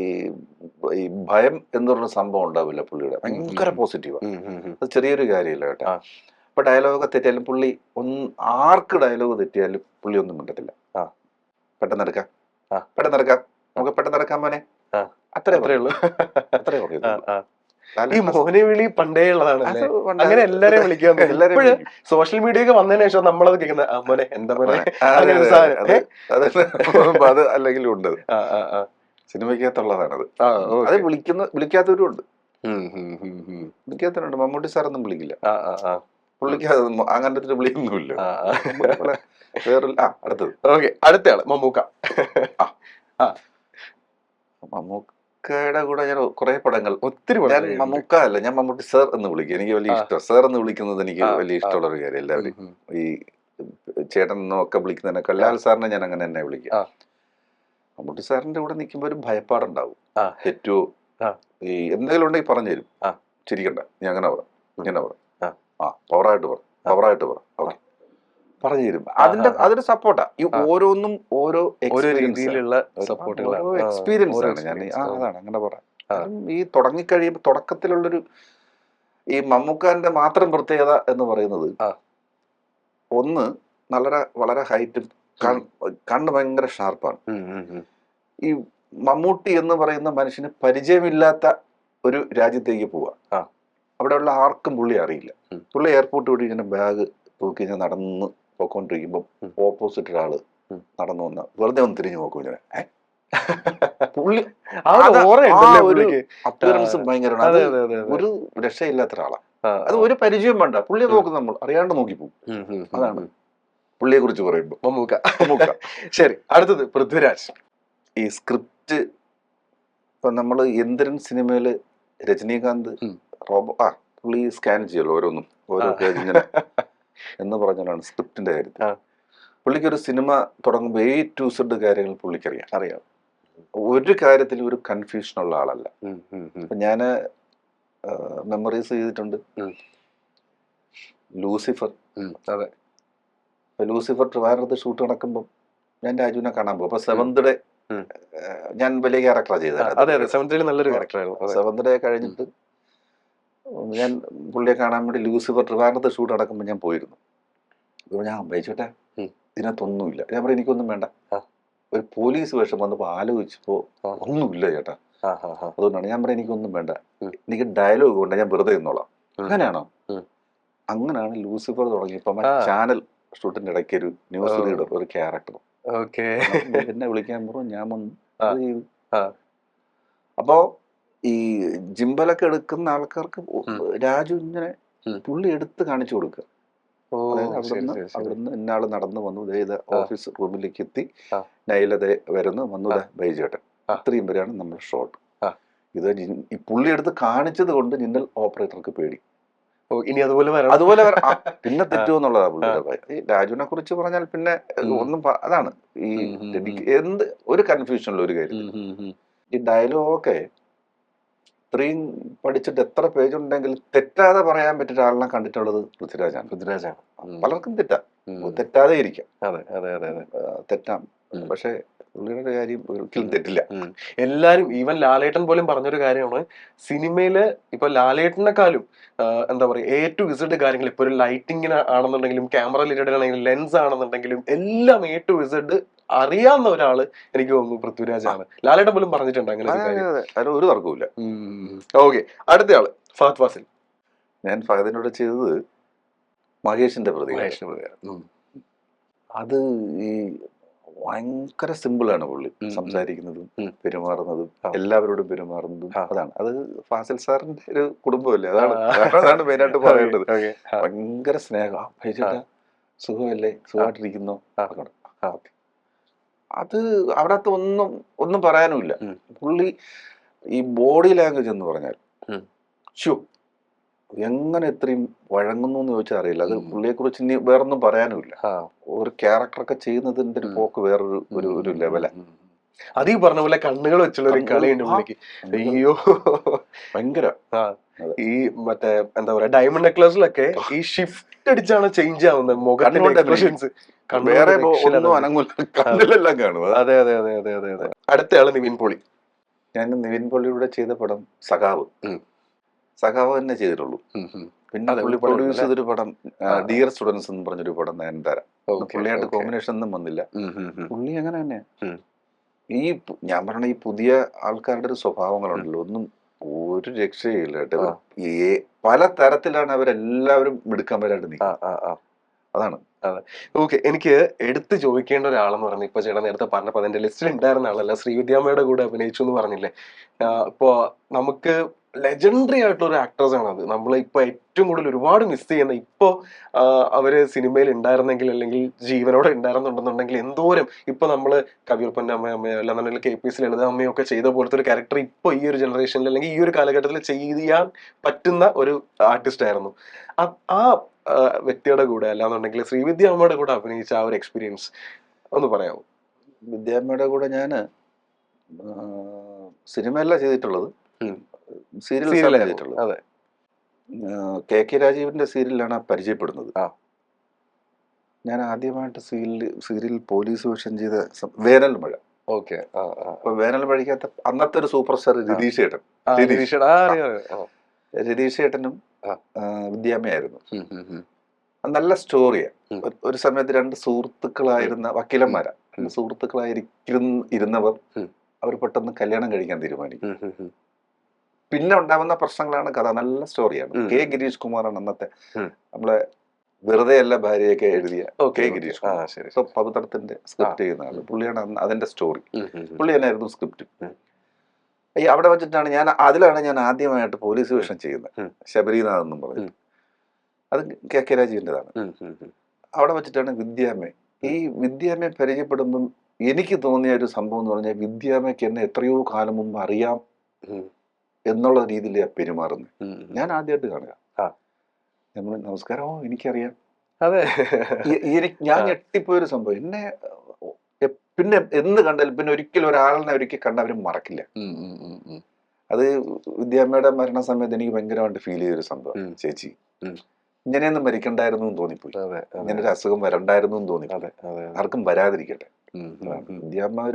ഈ ഭയം എന്ന് പറഞ്ഞ സംഭവം ഉണ്ടാവില്ല പുള്ളിയുടെ, ഭയങ്കര പോസിറ്റീവാണ്. അത് ചെറിയൊരു കാര്യമില്ല കേട്ടോ. ഇപ്പൊ ഡയലോഗ് തെറ്റിയാലും പുള്ളി ആർക്ക് ഡയലോഗ് തെറ്റിയാലും പുള്ളി ഒന്നും മിണ്ടത്തില്ല. പെട്ടെന്ന് എടുക്കാം, നമുക്ക് പെട്ടെന്ന് എടുക്കാൻ മോനെ, അത്രേ ഉള്ളൂ. ഈ മോനെ വിളി പണ്ടേ ഉള്ളതാണ്, അങ്ങനെ എല്ലാരെയും വിളിക്കാൻ. സോഷ്യൽ മീഡിയ ഒക്കെ വന്നതിന് ശേഷം നമ്മളത് കേൾക്കുന്ന മോനെ, എന്താ മോനെ, അത് അല്ലെങ്കിലും ഉണ്ട്, സിനിമയ്ക്കകത്തുള്ളതാണത്. അത് വിളിക്കാത്തവരും ഉണ്ട്. വിളിക്കാത്തവരുണ്ട്. മമ്മൂട്ടി സാറൊന്നും വിളിക്കില്ല, പുള്ളിക്ക് അങ്ങനത്തെ വിളിയൊന്നുമില്ല. വേറെ അടുത്തത്. ഓക്കെ, അടുത്തയാള് മമ്മൂക്ക. മമ്മൂക്കയുടെ കൂടെ ഞാൻ കുറെ പടങ്ങൾ, ഒത്തിരി ഞാൻ മമ്മൂക്ക അല്ല, ഞാൻ മമ്മൂട്ടി സാർ എന്ന് വിളിക്കും. എനിക്ക് വലിയ ഇഷ്ടം, സാർ എന്ന് വിളിക്കുന്നത് എനിക്ക് വലിയ ഇഷ്ടമുള്ള ഒരു കാര്യം. എല്ലാവരും ഈ ചേട്ടൻ എന്നൊക്കെ വിളിക്കുന്നതിനൊക്കെ ലാൽ സാറിനെ ഞാൻ അങ്ങനെ തന്നെ വിളിക്കാം. മമ്മൂട്ടി സാറിന്റെ കൂടെ നിൽക്കുമ്പോൾ ഒരു ഭയപ്പാടുണ്ടാവും. തെറ്റോ ഈ എന്തെങ്കിലും ഉണ്ടെങ്കിൽ പറഞ്ഞു തരും. ചിരിക്കണ്ട, നീ അങ്ങനെ പറ, ഇങ്ങനെ പറ, പവറായിട്ട് പറ, ഓക്കെ പറഞ്ഞു തരും. അതൊരു സപ്പോർട്ടാ. ഈ ഓരോന്നും ഓരോ രീതിയിലുള്ള എക്സ്പീരിയൻസ് ആണ്. ഞാൻ അതാണ് അങ്ങനെ പറയാം. ഈ തുടങ്ങിക്കഴിയുമ്പോൾ തുടക്കത്തിലുള്ളൊരു ഈ മമ്മൂക്കാന്റെ മാത്രം പ്രത്യേകത എന്ന് പറയുന്നത്, ഒന്ന് വളരെ ഹൈറ്റും, കണ്ണ് ഭയങ്കര ഷാർപ്പാണ്. ഈ മമ്മൂട്ടി എന്ന് പറയുന്ന മനുഷ്യന് പരിചയമില്ലാത്ത ഒരു രാജ്യത്തേക്ക് പോവാ, അവിടെയുള്ള ആർക്കും പുള്ളി അറിയില്ല. പുള്ളി എയർപോർട്ട് വഴി ഇങ്ങനെ ബാഗ് തൂക്കി ഞാൻ നടന്ന് പോയിക്കൊണ്ടിരിക്കുമ്പോൾ ഓപ്പോസിറ്റ് ഒരാള് നടന്നു വന്ന വെറുതെ ഒന്ന് തിരിഞ്ഞു നോക്കും ഇങ്ങനെ. പുള്ളി അപ്പിയറൻസ് ഭയങ്കരമാണ്, ഒരു രക്ഷയില്ലാത്ത ഒരാളാണ്. അത് ഒരു പരിചയം വേണ്ട, പുള്ളിയെ നോക്കും, നമ്മൾ അറിയാണ്ട് നോക്കിപ്പോകും. അതാണ് പുള്ളിയെ കുറിച്ച് പറയുമ്പോ മമ്മൂക്ക. ശരി, അടുത്തത് പൃഥ്വിരാജ്. ഈ സ്ക്രിപ്റ്റ് ഇപ്പൊ നമ്മള് എന്തിരൻ സിനിമയില് രജനീകാന്ത് പുള്ളി സ്കാൻ ചെയ്യല്ലോ ഓരോന്നും, ഓരോ പേജ് ഇങ്ങനെ എന്ന് പറഞ്ഞാലാണ് സ്ക്രിപ്റ്റിന്റെ കാര്യത്തിൽ. പുള്ളിക്കൊരു സിനിമ തുടങ്ങുമ്പോൾ A to Z കാര്യങ്ങൾ പുള്ളിക്കറിയാം. ഒരു കാര്യത്തിൽ ഒരു കൺഫ്യൂഷൻ ഉള്ള ആളല്ല. അപ്പൊ ഞാന് മെമ്മറീസ് ചെയ്തിട്ടുണ്ട് ലൂസിഫർ. അതെ, ലൂസിഫർ ട്രിവാൻഡ്രത്ത് ഷൂട്ട് നടക്കുമ്പോൾ ഞാൻ രാജുവിനെ കാണാൻ പോകും. അപ്പൊ സെവന്ത് ഡേ ഞാൻ വലിയ ക്യാരക്ടറാണ് ചെയ്തത്. നല്ലൊരു ക്യാരക്ടറായിരുന്നു. സെവന്ത് ഡേ കഴിഞ്ഞിട്ട് ഞാൻ പുള്ളിയെ കാണാൻ വേണ്ടി ലൂസിഫർ ട്രിവാൻഡ്രത്ത് ഷൂട്ട് നടക്കുമ്പോൾ ഞാൻ പോയിരുന്നു. അപ്പോൾ ഞാൻ ബൈച്ചോട്ടെ ഇതിനകത്തൊന്നുമില്ല. ഞാൻ പറയും എനിക്കൊന്നും വേണ്ട. ഒരു പോലീസ് വേഷം വന്നപ്പോൾ ആലോചിച്ചപ്പോൾ ഒന്നുമില്ല ചേട്ടാ. അതുകൊണ്ടാണ് ഞാൻ പറയാം എനിക്കൊന്നും വേണ്ട, എനിക്ക് ഡയലോഗ് കൊണ്ട് ഞാൻ വെറുതെ നിന്നോളാം. അങ്ങനെയാണോ? അങ്ങനെയാണ് ലൂസിഫർ തുടങ്ങിയപ്പോൾ ചാനൽ ഷൂട്ടിന്റെ ഇടയ്ക്ക് ഒരു ന്യൂസ് റീഡർ, ഒരു ക്യാരക്ടർ എന്നെ വിളിക്കാൻ പറഞ്ഞു. ഞാൻ വന്നു. അപ്പോ ഈ ജിംബലൊക്കെ എടുക്കുന്ന ആൾക്കാർക്ക് രാജു ഇങ്ങനെ പുള്ളി എടുത്ത് കാണിച്ചു കൊടുക്കുക. അവിടുന്ന് ഇന്നാള് നടന്നു വന്നു, ഇത് ഓഫീസ് റൂമിലേക്ക് എത്തി, നൈലത വരുന്നു, വന്നു ബൈജേട്ടൻ, ഇത്രയും വരെയാണ് നമ്മുടെ ഷോട്ട്. ഇത് ഈ പുള്ളി എടുത്ത് കാണിച്ചത് കൊണ്ട് ജിന്നൽ ഓപ്പറേറ്റർക്ക് പേടി, ഇനി അതുപോലെ പിന്നെ തെറ്റുമെന്നുള്ളതാ പുള്ളിയുടെ. ഈ രാജുവിനെ കുറിച്ച് പറഞ്ഞാൽ പിന്നെ ഒന്നും അതാണ് ഈ എന്ത് ഒരു കൺഫ്യൂഷനുള്ള ഒരു കാര്യം. ഈ ഡയലോഗൊക്കെ ഇത്രയും പഠിച്ചിട്ട് എത്ര പേജ് ഉണ്ടെങ്കിൽ തെറ്റാതെ പറയാൻ പറ്റിയ ഒരാളിനെ കണ്ടിട്ടുള്ളത് പൃഥ്വിരാജാണ്. പലർക്കും തെറ്റാതെ ഇരിക്കാം, തെറ്റാം. പക്ഷെ പുള്ളിയുടെ കാര്യം ഒരിക്കലും തെറ്റില്ല. എല്ലാരും ഈവൻ ലാലേട്ടൻ പോലും പറഞ്ഞൊരു കാര്യമാണ്, സിനിമയില് ഇപ്പൊ ലാലേട്ടനെക്കാളും എന്താ പറയാ A to Z കാര്യങ്ങൾ, ഇപ്പൊ ഒരു ലൈറ്റിങ്ങിന് ആണെന്നുണ്ടെങ്കിലും ക്യാമറ റിലേറ്റഡ് ആണെങ്കിലും ലെൻസ് ആണെന്നുണ്ടെങ്കിലും എല്ലാം A to Z അറിയാവുന്ന ഒരാള് എനിക്ക് തോന്നുന്നു പൃഥ്വിരാജാണ്. ലാലേട്ടൻ പോലും പറഞ്ഞിട്ടുണ്ട് അങ്ങനെ ഒരു കാര്യം. അതിന് ഒരു തർക്കവുമില്ല. ഓക്കെ, അടുത്തയാള് ഫഹദ് ഫാസിൽ. ഞാൻ ഫഹദിനോട് ചെയ്തത് മഹേഷിന്റെ പ്രതികാരം. അത് ഈ ഭയങ്കര സിമ്പിളാണ് പുള്ളി സംസാരിക്കുന്നതും പെരുമാറുന്നതും, എല്ലാവരോടും പെരുമാറുന്നതും. അതാണ് അത് ഫാസിൽ സാറിന്റെ ഒരു കുടുംബമല്ലേ, അതാണ് മെയിനായിട്ട് പറയേണ്ടത്. ഭയങ്കര സ്നേഹം. ഭയച്ചേട്ടാ സുഖമല്ലേ, സുഖമായിട്ടിരിക്കുന്നോ, അത് അവിടത്തെ ഒന്നും പറയാനുമില്ല. പുള്ളി ഈ ബോഡി ലാംഗ്വേജ് എന്ന് പറഞ്ഞാൽ എങ്ങനെ ഇത്രയും വഴങ്ങുന്നു എന്ന് ചോദിച്ചാൽ അറിയില്ല. അത് പുള്ളിയെ കുറിച്ച് ഇനി വേറൊന്നും പറയാനുമില്ല. ഒരു ക്യാരക്ടറൊക്കെ ചെയ്യുന്നതിന്റെ ഒരു പോക്ക് വേറൊരു ഒരു ലെവലാണ്. അത് ഈ പറഞ്ഞ പോലെ കണ്ണുകൾ വെച്ചുള്ള ഒരു കളിയുണ്ട് പുള്ളിക്ക്. അയ്യോ ഭയങ്കര. ഈ മറ്റേ എന്താ പറയാ ഡയമണ്ട് നെക്ലസിലൊക്കെ ഈ ഷിഫ്റ്റ് അടിച്ചാണ് ചേഞ്ച് ആവുന്നത് മുഖത്തിന്റെ എക്സ്പ്രഷൻസ്. വേറെ ഒന്നും അനങ്ങൂല, കണ്ണിലെല്ലാം കാണും. അതെ അതെ അതെ അതെ അതെ അതെ. അടുത്തയാള് നിവിൻ പോളി. ഞാൻ നിവിൻ പോളിയുടെ ചെയ്ത പടം സഖാവ് തന്നെ ചെയ്തിട്ടുള്ളൂ. പിന്നെ പുള്ളി പ്രൊഡ്യൂസ് ചെയ്തൊരു പടം ഡിയർ സ്റ്റുഡൻസ് എന്ന് പറഞ്ഞൊരു പടം നയൻതാര. പുള്ളിയായിട്ട് കോമ്പിനേഷൻ ഒന്നും വന്നില്ല. പുള്ളി അങ്ങനെ തന്നെ. ഈ ഞാൻ പറഞ്ഞ ഈ പുതിയ ആൾക്കാരുടെ ഒരു സ്വഭാവങ്ങളുണ്ടല്ലോ, ഒന്നും ഒരു രക്ഷയില്ല കേട്ടോ. പല തരത്തിലാണ് അവരെല്ലാവരും മിടുക്കന്മാരായിട്ട് നിൽക്കുന്നത്. അതാണ്. അതെ. ഓക്കെ, എനിക്ക് എടുത്ത് ചോദിക്കേണ്ട ഒരാളെന്ന് പറഞ്ഞാൽ ഇപ്പൊ ചേട്ടൻ നേരത്തെ പറഞ്ഞപ്പോ അതിന്റെ ലിസ്റ്റിൽ ഉണ്ടായിരുന്ന ആളല്ല, ശ്രീവിദ്യാമ്മയുടെ കൂടെ അഭിനയിച്ചു എന്ന് പറഞ്ഞില്ലേ. ഇപ്പോ നമുക്ക് ലെജൻഡറി ആയിട്ടുള്ള ഒരു ആക്ട്രസ് ആണ് അത്. നമ്മൾ ഇപ്പൊ ഏറ്റവും കൂടുതൽ ഒരുപാട് മിസ് ചെയ്യുന്ന, ഇപ്പോ അവര് സിനിമയിൽ ഉണ്ടായിരുന്നെങ്കിൽ അല്ലെങ്കിൽ ജീവനോടെ ഉണ്ടായിരുന്നുണ്ടെന്നുണ്ടെങ്കിൽ എന്തോരം ഇപ്പൊ നമ്മള് കവിയൂർപ്പന്റെ അമ്മയോ അല്ലാന്നുണ്ടെങ്കിൽ KPS ലളിത അമ്മയോ ഒക്കെ ചെയ്ത പോലത്തെ ഒരു ക്യാരക്ടർ ഇപ്പൊ ഈ ഒരു ജനറേഷനിൽ അല്ലെങ്കിൽ ഈ ഒരു കാലഘട്ടത്തിൽ ചെയ്യാൻ പറ്റുന്ന ഒരു ആർട്ടിസ്റ്റ് ആയിരുന്നു. ആ വ്യക്തിയുടെ കൂടെ അല്ലാന്നുണ്ടെങ്കിൽ ശ്രീവിദ്യാമ്മയുടെ കൂടെ അഭിനയിച്ച ആ ഒരു എക്സ്പീരിയൻസ് ഒന്ന് പറയാമോ? വിദ്യാമ്മയുടെ കൂടെ ഞാന് സിനിമയല്ല ചെയ്തിട്ടുള്ളത്, സീരിയൽ ചെയ്തിട്ടുള്ളത്. അതെ. KK രാജീവിന്റെ സീരിയലാണ് പരിചയപ്പെടുന്നത്. ഞാൻ ആദ്യമായിട്ട് സീരിയൽ പോലീസ് വേഷം ചെയ്ത വേനൽ മഴ. ഓക്കെ. അപ്പൊ വേനൽ മഴയ്ക്കകത്ത് അന്നത്തെ ഒരു സൂപ്പർ സ്റ്റാർ രതീഷ് ഏട്ടനും വിദ്യാമ്മയായിരുന്നു. നല്ല സ്റ്റോറിയാണ്. ഒരു സമയത്ത് രണ്ട് സുഹൃത്തുക്കളായിരുന്ന വക്കീലന്മാരാ, സുഹൃത്തുക്കളായിരുന്നവർ അവർ പെട്ടെന്ന് കല്യാണം കഴിക്കാൻ തീരുമാനിക്കും. പിന്നെ ഉണ്ടാവുന്ന പ്രശ്നങ്ങളാണ് കഥ. നല്ല സ്റ്റോറിയാണ്. K. ഗിരീഷ് കുമാറാണ് അന്നത്തെ നമ്മളെ വെറുതെ അല്ല ഭാര്യയൊക്കെ എഴുതിയ K. ഗിരീഷ് കുമാർ. പവിത്രത്തിന്റെ സ്ക്രിപ്റ്റ് ചെയ്യുന്ന ആള് പുള്ളിയാണ് അതിന്റെ സ്റ്റോറി. പുള്ളി തന്നെയായിരുന്നു സ്ക്രിപ്റ്റ്. അവിടെ വെച്ചിട്ടാണ് അതിലാണ് ഞാൻ ആദ്യമായിട്ട് പോലീസ് വേഷം ചെയ്യുന്നത്. ശബരിനാഥ് എന്നും പറഞ്ഞു. അത് KK രാജീവിൻ്റെതാണ്. അവിടെ വെച്ചിട്ടാണ് വിദ്യാമ്മ. ഈ വിദ്യാമ്മയെ പരിചയപ്പെടുമ്പം എനിക്ക് തോന്നിയ ഒരു സംഭവം എന്ന് പറഞ്ഞാൽ വിദ്യാമ്മയ്ക്ക് എന്നെ എത്രയോ കാലം മുമ്പ് അറിയാം എന്നുള്ള രീതിയിലാണ് പെരുമാറുന്നത്. ഞാൻ ആദ്യമായിട്ട് കാണുക. നമ്മൾ നമസ്കാരം, എനിക്കറിയാം. അതെ. ഞാൻ ഞെട്ടിപ്പോയൊരു സംഭവം. എന്നെ പിന്നെ എന്ന് കണ്ടാലും പിന്നെ ഒരിക്കലും ഒരാളിനെ കണ്ടവരും മറക്കില്ല. അത് വിദ്യാമ്മയുടെ മരണസമയത്ത് എനിക്ക് ഭയങ്കരമായിട്ട് ഫീൽ ചെയ്തൊരു സംഭവം. ചേച്ചി ഇങ്ങനെയൊന്നും മരിക്കണ്ടായിരുന്നു എന്ന് തോന്നിപ്പോയി. ഇങ്ങനെ ഒരു അസുഖം വരണ്ടായിരുന്നു എന്ന് തോന്നിപ്പോയി. ആർക്കും വരാതിരിക്കട്ടെ. വിദ്യാമ്മ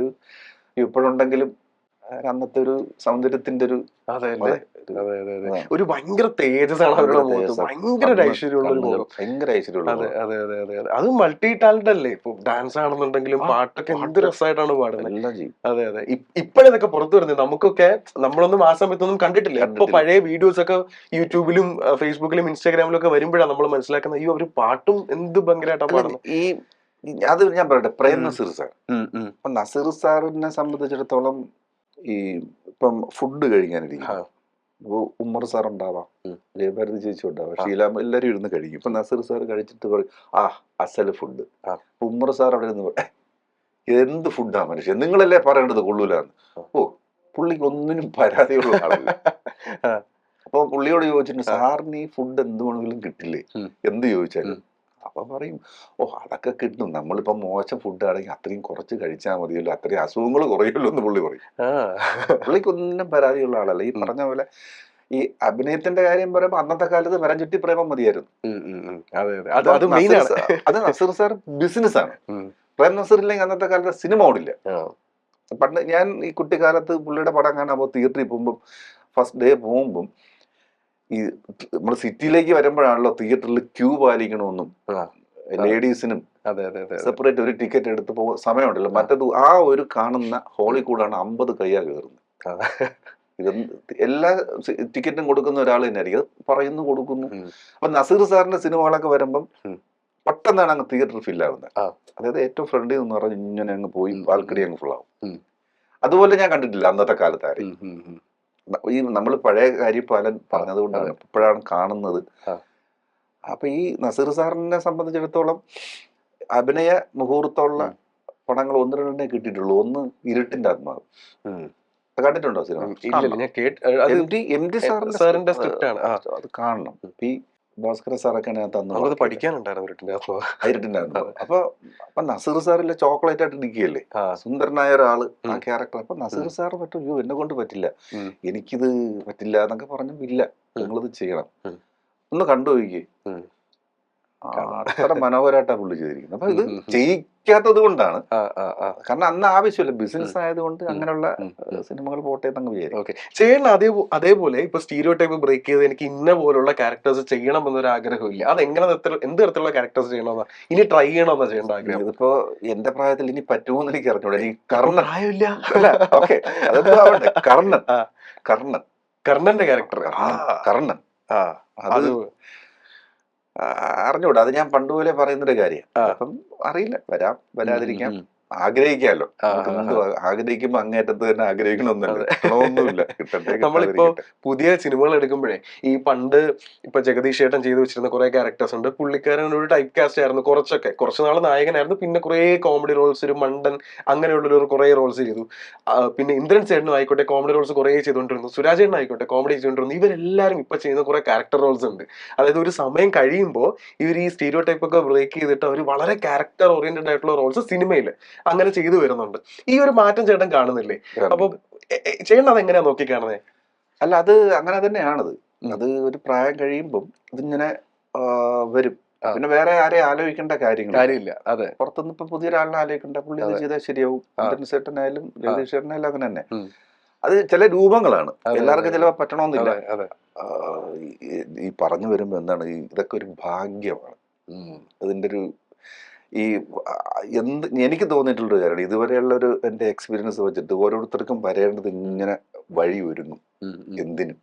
ഇപ്പോഴുണ്ടെങ്കിലും അന്നത്തെ ഒരു സൗന്ദര്യത്തിന്റെ ഒരു ഭയങ്കര തേജസ്സാണ് അവരുടെ മുഖത്ത്. ഭയങ്കര ഐശ്വര്യമുള്ള. അത് മൾട്ടി ടാലന്റ് അല്ലേ. ഇപ്പൊ ഡാൻസ് ആണെന്നുണ്ടെങ്കിലും പാട്ടൊക്കെ എന്ത് രസമായിട്ടാണ് പാടുന്നത്. അതെ അതെ. ഇപ്പോഴതൊക്കെ പുറത്തു വരുന്നത് നമുക്കൊക്കെ നമ്മളൊന്നും ആ സമയത്തൊന്നും കണ്ടിട്ടില്ല. ഇപ്പൊ പഴയ വീഡിയോസ് ഒക്കെ യൂട്യൂബിലും ഫേസ്ബുക്കിലും ഇൻസ്റ്റാഗ്രാമിലും ഒക്കെ വരുമ്പോഴാണ് നമ്മൾ മനസ്സിലാക്കുന്നത് അയ്യോ അവര് പാട്ടും എന്ത് ഭയങ്കരമായിട്ടാണ് പാടുന്നത്. അത് ഞാൻ പറയട്ടെ, പ്രേം നസീർ സാർ. അപ്പൊ നസീർ സാറിനെ സംബന്ധിച്ചിടത്തോളം ഈ ഇപ്പം ഫുഡ് കഴിക്കാനിരിക്കും, ഉമ്മർ സാർ ഉണ്ടാവാം, ജയഭാരതി ചേച്ചി ഉണ്ടാവാം, ഷീലാമ്മ, എല്ലാവരും ഇരുന്ന് കഴിക്കും. ഇപ്പൊ നസീർ സാർ കഴിച്ചിട്ട് പറയും അസല് ഫുഡ്. ഉമ്മർ സാർ അവിടെ നിന്ന് എന്ത് ഫുഡാ മനുഷ്യൻ, നിങ്ങളല്ലേ പറയേണ്ടത് കൊള്ളൂലാന്ന്. പുള്ളിക്ക് ഒന്നിനും പരാതിയുള്ള ആളല്ല. അപ്പൊ പുള്ളിയോട് ചോദിച്ചിട്ടുണ്ട്, സാറിന് ഈ ഫുഡ് എന്ത് വേണമെങ്കിലും കിട്ടില്ലേ എന്ത് ചോദിച്ചാലും. അപ്പൊ പറയും അതൊക്കെ കിട്ടും, നമ്മളിപ്പോ മോശം ഫുഡ് ആണെങ്കിൽ അത്രയും കുറച്ച് കഴിച്ചാൽ മതിയല്ലോ, അത്രയും അസുഖങ്ങൾ കുറയുമല്ലോ എന്ന് പുള്ളി പറയും. പുള്ളിക്കൊന്നും പരാതിയുള്ള ആളല്ല. ഈ പറഞ്ഞ പോലെ ഈ അഭിനയത്തിന്റെ കാര്യം പറയുമ്പോ അന്നത്തെ കാലത്ത് മരം ചുറ്റി പ്രേമം മതിയായിരുന്നു. അത് നസീർ സാർ ബിസിനസ് ആണ്. പ്രേം നസീർ ഇല്ലെങ്കിൽ അന്നത്തെ കാലത്ത് സിനിമ ഓടില്ല. പണ്ട് ഞാൻ ഈ കുട്ടിക്കാലത്ത് പുള്ളിയുടെ പടം കാണാൻ തിയേറ്ററിൽ പോകുമ്പോൾ ഫസ്റ്റ് ഡേ പോകുമ്പം ഈ നമ്മൾ സിറ്റിയിലേക്ക് വരുമ്പോഴാണല്ലോ തിയേറ്ററിൽ ക്യൂ പാലിക്കണമെന്നും ലേഡീസിനും സെപ്പറേറ്റ് ഒരു ടിക്കറ്റ് എടുത്ത് പോകുന്ന സമയമുണ്ടല്ലോ. മറ്റത് ആ ഒരു കാണുന്ന ഹോളിൽ കൂടാണ് 50 കയ്യാ കയറുന്നത്. ഇത് എല്ലാ ടിക്കറ്റും കൊടുക്കുന്ന ഒരാൾ തന്നെ ആയിരിക്കും, അത് പറയുന്നു കൊടുക്കുന്നു. അപ്പൊ നസീർ സാറിന്റെ സിനിമകളൊക്കെ വരുമ്പം പെട്ടെന്നാണ് അങ്ങ് തിയേറ്റർ ഫില്ലാകുന്നത്. അതായത് ഏറ്റവും ഫ്രണ്ടിൽ നിന്ന് പറഞ്ഞ് ഇങ്ങനെ അങ്ങ് പോയി ബാൽക്കണി അങ്ങ് ഫുള്ളാവും. അതുപോലെ ഞാൻ കണ്ടിട്ടില്ല അന്നത്തെ കാലത്ത് ആരെയും. ഈ നമ്മൾ പഴയ കാര്യപാലൻ പറഞ്ഞതുകൊണ്ടാണ് ഇപ്പോഴാണ് കാണുന്നത്. അപ്പൊ ഈ നസീർ സാറിനെ സംബന്ധിച്ചിടത്തോളം അഭിനയ മുഹൂർത്തമുള്ള പടങ്ങൾ 1-2 കിട്ടിയിട്ടുള്ളൂ. ഒന്ന് ഇരുട്ടിന്റെ ആത്മാവ്, കണ്ടിട്ടുണ്ടോ സിനിമ? സാറിന്റെ സ്ക്രിപ്റ്റ് ആണ്, അത് കാണണം. ഈ ഭാസ്കര സാറൊക്കെ പഠിക്കാനുണ്ടായിരുന്നു. അപ്പൊ നസീർ സാറിലെ ചോക്ലേറ്റ് ആയിട്ട് ഇരിക്കുകയല്ലേ, സുന്ദരനായ ഒരാള് ആ ക്യാരക്ടർ. അപ്പൊ നസീർ സാർ പറ്റുമോ, എന്നെ കൊണ്ട് പറ്റില്ല, എനിക്കിത് പറ്റില്ല എന്നൊക്കെ പറഞ്ഞു. ഇല്ല, നിങ്ങളിത് ചെയ്യണം, ഒന്ന് കണ്ടുപോയിക്കേ. അത്ര മനോഹരമായിട്ടാ പുള്ളി ചെയ്തിരിക്കുന്നത്. അപ്പൊ ഇത് ചെയ്യിക്കാത്തത് കൊണ്ടാണ്, കാരണം അന്ന് ആവശ്യമില്ല, ബിസിനസ് ആയതുകൊണ്ട് അങ്ങനെയുള്ള സിനിമകൾ പോട്ടെ എന്നങ്ങ് വിചാരിക്കും. ചെയ്യണം. അതേപോലെ ഇപ്പൊ സ്റ്റീരിയോ ടൈപ്പ് ബ്രേക്ക് ചെയ്ത് എനിക്ക് ഇന്ന പോലുള്ള ക്യാരക്ടേഴ്സ് ചെയ്യണം എന്നൊരു ആഗ്രഹമില്ല. അതെങ്ങനെ എന്ത് തരത്തിലുള്ള ക്യാരക്ടേഴ്സ് ചെയ്യണമെന്നാ, ഇനി ട്രൈ ചെയ്യണമെന്നാ ചെയ്യേണ്ട ആഗ്രഹം? ഇതിപ്പോ എന്റെ പ്രായത്തിൽ ഇനി പറ്റുമോ എന്ന് എനിക്ക് അറിഞ്ഞൂടെ. ഈ കർണൻ പ്രായമില്ല, ഓക്കെ, അതെന്തോ ആവട്ടെ. കർണന്റെ ക്യാരക്ടർ കർണൻ, അത് അറിഞ്ഞൂടാ. അത് ഞാൻ പണ്ടുപോലെ പറയുന്നൊരു കാര്യം. അപ്പം അറിയില്ല, വരാതിരിക്കാം, ആഗ്രഹിക്കാമല്ലോ. ആഗ്രഹിക്കുമ്പോ അങ്ങേറ്റത്ത് തന്നെ ആഗ്രഹിക്കണമെന്നൊന്നുമില്ല. നമ്മളിപ്പോ പുതിയ സിനിമകൾ എടുക്കുമ്പോഴേ ഈ പണ്ട് ഇപ്പൊ ജഗദീഷ് ചേട്ടൻ ചെയ്തു വെച്ചിരുന്ന കുറെ ക്യാരക്ടേഴ്സ് ഉണ്ട്. പുള്ളിക്കാരൻ ഒരു ടൈപ്പ് കാസ്റ്റ് ആയിരുന്നു, കുറച്ച് നാൾ നായകനായിരുന്നു, പിന്നെ കുറെ കോമഡി റോൾസ്, ഒരു മണ്ടൻ അങ്ങനെയുള്ളൊരു കുറെ റോൾസ് ചെയ്തു. പിന്നെ ഇന്ദ്രൻ ചേട്ടനും ആയിക്കോട്ടെ കോമഡി റോൾസ് കുറെ ചെയ്തുകൊണ്ടിരുന്നു, സുരാജ് ചേട്ടൻ ആയിക്കോട്ടെ കോമഡി ചെയ്തുകൊണ്ടിരുന്നു. ഇവരെല്ലാരും ഇപ്പൊ ചെയ്യുന്ന കുറെ ക്യാരക്ടർ റോൾസ് ഉണ്ട്. അതായത് ഒരു സമയം കഴിയുമ്പോൾ ഇവർ ഈ സ്റ്റീരിയോ ടൈപ്പ് ഒക്കെ ബ്രേക്ക് ചെയ്തിട്ട് അവർ വളരെ ക്യാരക്ടർ ഓറിയന്റഡ് ആയിട്ടുള്ള റോൾസ് സിനിമയിൽ അങ്ങനെ ചെയ്തു വരുന്നുണ്ട്. ഈ ഒരു മാറ്റം ചേട്ടൻ കാണുന്നില്ലേ? അപ്പൊ ചേട്ടൻ അതെങ്ങനെയാ നോക്കി കാണുന്നേ? അല്ല, അത് അങ്ങനെ തന്നെയാണത്. അത് ഒരു പ്രായം കഴിയുമ്പം ഇതിങ്ങനെ വരും. പിന്നെ വേറെ ആരെയും ആലോചിക്കേണ്ട കാര്യമില്ല. അതെ, പുറത്തുനിന്ന് ഇപ്പൊ പുതിയൊരാളിനെ ആലോചിക്കണ്ട, പുള്ളി ഇത് ചെയ്താൽ ശരിയാവും. ചേട്ടനായാലും ജഗദീഷ് ചേട്ടനായാലും അങ്ങനെ തന്നെ. അത് ചില രൂപങ്ങളാണ്, എല്ലാവർക്കും ചിലപ്പോൾ പറ്റണമെന്നില്ല. ഈ പറഞ്ഞു വരുമ്പോ എന്താണ്, ഇതൊക്കെ ഒരു ഭാഗ്യമാണ്. അതിന്റെ ഒരു എനിക്ക് തോന്നിയിട്ടുള്ളൊരു കാര്യം, ഇതുവരെയുള്ള ഒരു എൻ്റെ എക്സ്പീരിയൻസ് വെച്ചിട്ട് ഓരോരുത്തർക്കും വരേണ്ടത് ഇങ്ങനെ വഴി ഒരുങ്ങും. എന്തിനും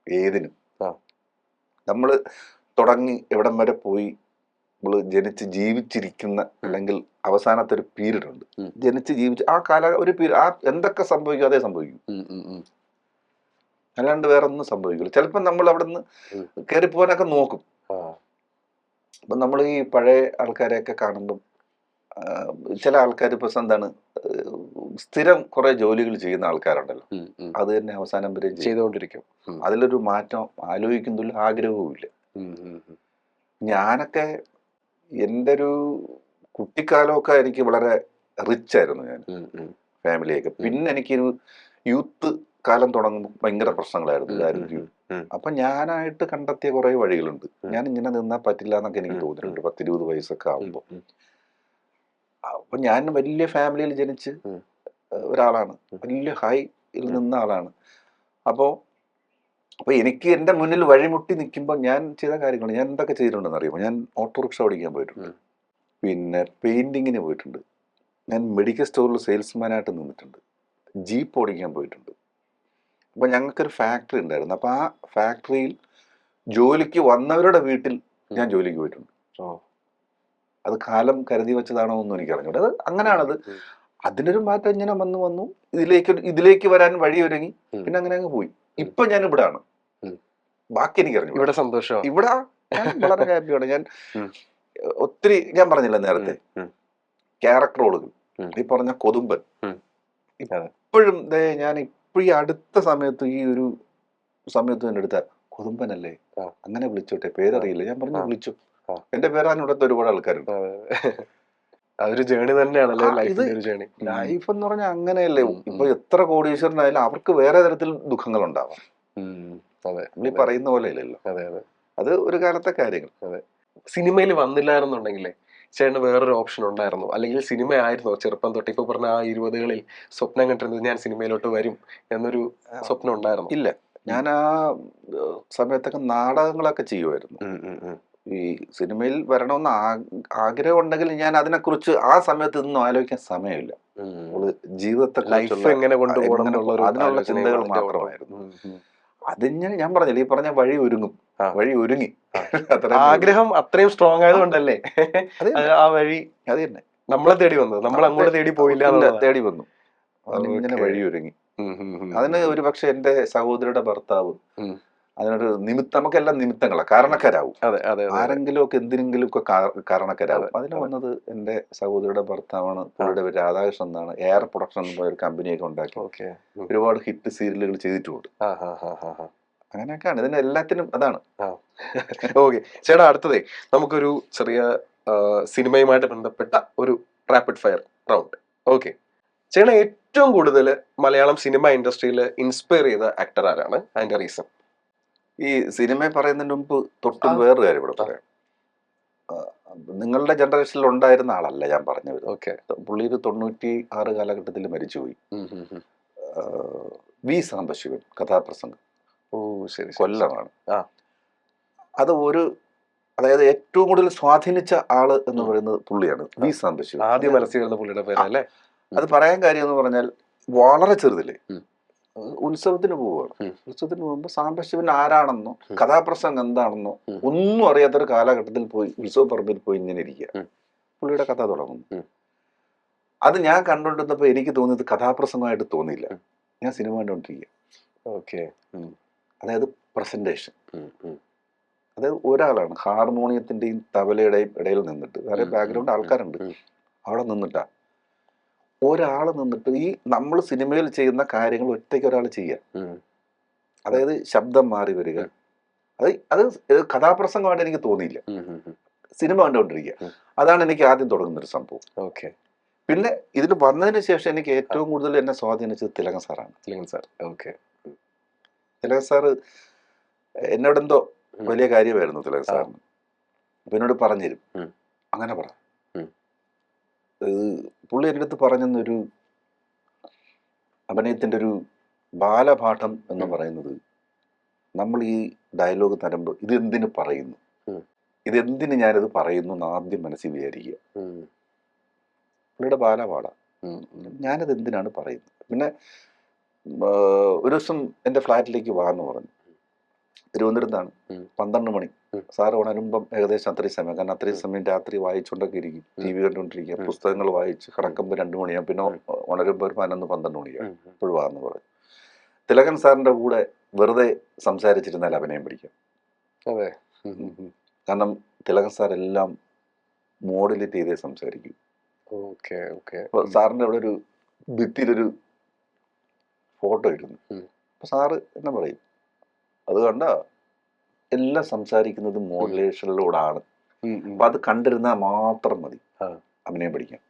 ഏതിനും നമ്മൾ തുടങ്ങി എവിടം വരെ പോയി, നമ്മൾ ജനിച്ച് ജീവിച്ചിരിക്കുന്ന അല്ലെങ്കിൽ അവസാനത്തെ ഒരു പീരീഡ് ഉണ്ട്. ജനിച്ച് ജീവിച്ച് ആ ഒരു പീരീഡ്, ആ എന്തൊക്കെ സംഭവിക്കും അതേ സംഭവിക്കും, അല്ലാണ്ട് വേറെ ഒന്നും സംഭവിക്കില്ല. ചിലപ്പോൾ നമ്മൾ അവിടെ നിന്ന് കയറിപ്പോവാനൊക്കെ നോക്കും. അപ്പം നമ്മൾ ഈ പഴയ ആൾക്കാരെയൊക്കെ കാണുമ്പം ചില ആൾക്കാർ ഇപ്പൊ എന്താണ്, സ്ഥിരം കുറെ ജോലികൾ ചെയ്യുന്ന ആൾക്കാരുണ്ടല്ലോ, അത് തന്നെ അവസാനം വരെ ചെയ്തുകൊണ്ടിരിക്കും. അതിലൊരു മാറ്റം ആലോചിക്കുന്നില്ല, ആഗ്രഹവും ഇല്ല. ഞാനൊക്കെ എൻ്റെ ഒരു കുട്ടിക്കാലമൊക്കെ എനിക്ക് വളരെ റിച്ച് ആയിരുന്നു, ഞാൻ ഫാമിലിയൊക്കെ. പിന്നെ എനിക്കൊരു യൂത്ത് കാലം തുടങ്ങുമ്പോൾ ഭയങ്കര പ്രശ്നങ്ങളായിരുന്നു, ദാരിദ്ര്യവും. അപ്പൊ ഞാനായിട്ട് കണ്ടെത്തിയ കുറെ വഴികളുണ്ട്. ഞാൻ ഇങ്ങനെ നിന്നാൽ പറ്റില്ല എന്നൊക്കെ എനിക്ക് തോന്നിയിട്ടുണ്ട് 10-20 വയസ്സൊക്കെ ആകുമ്പോ. അപ്പൊ ഞാൻ വലിയ ഫാമിലിയിൽ ജനിച്ച് ഒരാളാണ്, വലിയ ഹൈയിൽ നിന്ന ആളാണ്. അപ്പോ എനിക്ക് എൻ്റെ മുന്നിൽ വഴിമുട്ടി നിൽക്കുമ്പോൾ ഞാൻ ചെയ്ത കാര്യങ്ങൾ, ഞാൻ എന്തൊക്കെ ചെയ്തിട്ടുണ്ടെന്ന് അറിയുമോ? ഞാൻ ഓട്ടോറിക്ഷ ഓടിക്കാൻ പോയിട്ടുണ്ട്, പിന്നെ പെയിന്റിങ്ങിന് പോയിട്ടുണ്ട്, ഞാൻ മെഡിക്കൽ സ്റ്റോറിൽ സെയിൽസ്മാനായിട്ട് നിന്നിട്ടുണ്ട്, ജീപ്പ് ഓടിക്കാൻ പോയിട്ടുണ്ട്. അപ്പൊ ഞങ്ങൾക്കൊരു ഫാക്ടറി ഉണ്ടായിരുന്നു. അപ്പൊ ആ ഫാക്ടറിയിൽ ജോലിക്ക് വന്നവരുടെ വീട്ടിൽ ഞാൻ ജോലിക്ക് പോയിട്ടുണ്ട്. അത് കാലം കരുതി വെച്ചതാണോ ഒന്നും എനിക്ക് അറിഞ്ഞൂടെ. അത് അങ്ങനെയാണത്. അതിനൊരു മാറ്റം ഇങ്ങനെ വന്നു ഇതിലേക്ക് വരാൻ വഴിയൊരുങ്ങി, പിന്നെ അങ്ങനെ അങ്ങ് പോയി. ഇപ്പൊ ഞാൻ ഇവിടാണ്, ബാക്കി എനിക്ക് അറിഞ്ഞു. ഇവിടെ സന്തോഷം, ഇവിടെ ഞാൻ വളരെ ഹാപ്പിയാണ്. ഞാൻ ഒത്തിരി, ഞാൻ പറഞ്ഞില്ല നേരത്തെ, ക്യാരക്ടർ റോളുകൾ, ഈ പറഞ്ഞ കൊതുമ്പൻ, ഇപ്പോഴും ഞാൻ ഇപ്പൊ ഈ അടുത്ത സമയത്ത്, ഈ ഒരു സമയത്ത് തന്നെ എടുത്ത കൊതുമ്പനല്ലേ, അങ്ങനെ വിളിച്ചോട്ടെ, പേരറിയില്ല, ഞാൻ പറഞ്ഞു വിളിച്ചു. എന്റെ പേരാണ് ഇവിടുത്തെ ഒരുപാട് ആൾക്കാരുണ്ട്. അതൊരു ജേണി തന്നെയാണല്ലോ ലൈഫ് എന്ന് പറഞ്ഞാൽ. അങ്ങനെയല്ലേ, ഇപ്പൊ എത്ര കോടീശ്വരനായാലും അവർക്ക് വേറെ തരത്തിൽ ദുഃഖങ്ങൾ ഉണ്ടാവാം. ഈ പറയുന്ന പോലെ ഇല്ലല്ലോ. അത് ഒരു കാലത്തെ കാര്യങ്ങൾ. സിനിമയിൽ വന്നില്ലായിരുന്നുണ്ടെങ്കിലേ ചേട്ടന് വേറൊരു ഓപ്ഷൻ ഉണ്ടായിരുന്നു, അല്ലെങ്കിൽ സിനിമ ആയിരുന്നോ ചെറുപ്പം തൊട്ട്? ഇപ്പൊ പറഞ്ഞ ആ 20കളിൽ സ്വപ്നം കണ്ടിരുന്നത് ഞാൻ സിനിമയിലോട്ട് വരും എന്നൊരു സ്വപ്നം ഉണ്ടായിരുന്നു? ഇല്ല, ഞാൻ ആ സമയത്തൊക്കെ നാടകങ്ങളൊക്കെ ചെയ്യുമായിരുന്നു. ഈ സിനിമയിൽ വരണമെന്ന് ആഗ്രഹം ഉണ്ടെങ്കിൽ ഞാൻ അതിനെക്കുറിച്ച് ആ സമയത്ത് ഇതൊന്നും ആലോചിക്കാൻ സമയമില്ല. ജീവിതത്തെ ലൈഫ് എങ്ങനെ കൊണ്ടുപോകണം അതിനുള്ള ചിന്തകൾ മാത്രമായിരുന്നു. അതിന് ഞാൻ പറഞ്ഞില്ല, ഈ പറഞ്ഞ വഴി ഒരുങ്ങി ആഗ്രഹം അത്രയും സ്ട്രോങ് ആയതുകൊണ്ടല്ലേ ആ വഴി അത് തന്നെ നമ്മളെ തേടി വന്നത്, നമ്മൾ അങ്ങോട്ട് തേടി പോയില്ല, തേടി വന്നു. അതിങ്ങനെ വഴി ഒരുങ്ങി. അതിന് ഒരു പക്ഷെ എന്റെ സഹോദരിയുടെ ഭർത്താവ് അതിനൊരു നമുക്കെല്ലാം നിമിത്തങ്ങളാണ്, കാരണക്കാരാവും. ആരെങ്കിലും ഒക്കെ എന്തിനെങ്കിലും ഒക്കെ കാരണക്കാരാവും. അതിന് വന്നത് എന്റെ സഹോദരിയുടെ ഭർത്താവാണ്. പുള്ളിയുടെ പേര് രാധാകൃഷ്ണൻ എന്നാണ്. എയർ പ്രൊഡക്ഷൻ എന്ന് പറഞ്ഞ ഒരു കമ്പനിയൊക്കെ ഉണ്ടാക്കി ഒരുപാട് ഹിറ്റ് സീരിയലുകൾ ചെയ്തിട്ടുണ്ട്. അങ്ങനെയൊക്കെയാണ് ഇതിന് എല്ലാത്തിനും അതാണ്. ഓക്കെ ചേട്ടാ, അടുത്തതേ നമുക്കൊരു ചെറിയ സിനിമയുമായിട്ട് ബന്ധപ്പെട്ട ഒരു റാപ്പിഡ് ഫയർ റൗണ്ട്. ഓക്കെ, ചേട്ടൻ ഏറ്റവും കൂടുതൽ മലയാളം സിനിമ ഇൻഡസ്ട്രിയിൽ ഇൻസ്പയർ ചെയ്ത ആക്ടർ ആരാണ്? അതിന്റെ റീസൺ? ഈ സിനിമ പറയുന്നതിന് മുമ്പ് തൊട്ടും വേറൊരു കാര്യം ഇവിടെ പറയാം. നിങ്ങളുടെ ജനറേഷനിൽ ഉണ്ടായിരുന്ന ആളല്ല ഞാൻ പറഞ്ഞത്. ഓക്കെ, പുള്ളി ഒരു 96 കാലഘട്ടത്തിൽ മരിച്ചുപോയി. വി സാംബശിവൻ, കഥാപ്രസംഗം. ഓ ശരി, കൊല്ലമാണ്. അതായത് ഏറ്റവും കൂടുതൽ സ്വാധീനിച്ച ആള് എന്ന് പറയുന്നത് പുള്ളിയാണ്, വി സാംബശിവൻ. ആദ്യം മനസ്സിൽ വരുന്ന പുള്ളിയുടെ പേരല്ലേ? അത് പറയാൻ കാര്യം എന്ന് പറഞ്ഞാൽ വളരെ ചെറുതില്ലേ ഉത്സവത്തിന് പോവുകയാണ്. ഉത്സവത്തിന് പോകുമ്പോൾ സാംബശിവൻ ആരാണെന്നോ കഥാപ്രസംഗം എന്താണെന്നോ ഒന്നും അറിയാത്തൊരു കാലഘട്ടത്തിൽ പോയി ഉത്സവ പറമ്പിൽ പോയി ഇങ്ങനെ ഇരിക്കുക. പുള്ളിയുടെ കഥ തുടങ്ങുന്നു. അത് ഞാൻ കണ്ടുകൊണ്ടിരുന്നപ്പോൾ എനിക്ക് തോന്നിയത് കഥാപ്രസംഗമായിട്ട് തോന്നിയില്ല. ഞാൻ സിനിമ കണ്ടുകൊണ്ടിരിക്കുക. ഓക്കെ, അതായത് പ്രസന്റേഷൻ. അതായത് ഒരാളാണ് ഹാർമോണിയത്തിന്റെയും തബലയുടെയും ഇടയിൽ നിന്നിട്ട്, വേറെ ബാക്ക്ഗ്രൗണ്ട് ആൾക്കാരുണ്ട്, അവിടെ നിന്നിട്ടാ ഒരാൾ നിന്നിട്ട് ഈ നമ്മൾ സിനിമയിൽ ചെയ്യുന്ന കാര്യങ്ങൾ ഒറ്റയ്ക്ക് ഒരാൾ ചെയ്യുക. അതായത് ശബ്ദം മാറി വരിക. അത് കഥാപ്രസംഗമായിട്ട് എനിക്ക് തോന്നിയില്ല. സിനിമ കണ്ടുകൊണ്ടിരിക്കുക. അതാണ് എനിക്ക് ആദ്യം തുടങ്ങുന്നൊരു സംഭവം. ഓക്കെ, പിന്നെ ഇതിൽ വന്നതിന് ശേഷം എനിക്ക് ഏറ്റവും കൂടുതൽ എന്നെ സ്വാധീനിച്ചത് തിലകൻ സാറാണ്. Thilakan sir. Okay, Thilakan sir എന്നോടെന്തോ വലിയ കാര്യമായിരുന്നു തിലകൻ സാറിന്. അപ്പൊ എന്നോട് പറഞ്ഞുതരും, അങ്ങനെ പറ. പുള്ളി എൻ്റെ അടുത്ത് പറഞ്ഞൊരു അഭിനയത്തിൻ്റെ ഒരു ബാലപാഠം എന്ന് പറയുന്നത്, നമ്മൾ ഈ ഡയലോഗ് തരുമ്പോൾ ഇതെന്തിനു പറയുന്നു, ഇതെന്തിന് ഞാനിത് പറയുന്നു എന്ന് ആദ്യം മനസ്സിൽ വിചാരിക്കുക. പുള്ളിയുടെ ബാലപാഠം, ഞാനത് എന്തിനാണ് പറയുന്നത്. പിന്നെ ഒരു ദിവസം എൻ്റെ ഫ്ലാറ്റിലേക്ക് വാന്ന് പറഞ്ഞു. തിരുവനന്തപുരത്താണ്. 12 മണി. സാറ് ഉണരുമ്പം ഏകദേശം അത്രയും സമയം, കാരണം അത്രയും സമയം രാത്രി വായിച്ചുകൊണ്ടൊക്കെ ഇരിക്കും, TV കണ്ടുകൊണ്ടിരിക്കുക, പുസ്തകങ്ങൾ വായിച്ച് കിടക്കുമ്പോൾ 2 മണിയാകും, പിന്നെ ഉണരുമ്പോൾ ഒരു 11-12 മണിയാകും. ഇപ്പോഴും വാന്ന് പറഞ്ഞു. തിലകൻ സാറിന്റെ കൂടെ വെറുതെ സംസാരിച്ചിരുന്നാൽ അഭിനയം പഠിക്കാം. അതെ, കാരണം തിലകൻ സാർ എല്ലാം മോഡുലേറ്റ് ചെയ്തേ സംസാരിക്കും. Okay okay. സാറിന്റെ അവിടെ ഒരു ഭിത്തിയിലൊരു ഫോട്ടോ ഇടുന്നു. അപ്പൊ സാറ് എന്നാ പറയും, അത് കണ്ട എല്ലാം സംസാരിക്കുന്നത് മോഡുലേഷനിലൂടാണ്. അപ്പൊ അത് കണ്ടിരുന്നാൽ മാത്രം മതി അഭിനയം പഠിക്കാൻ.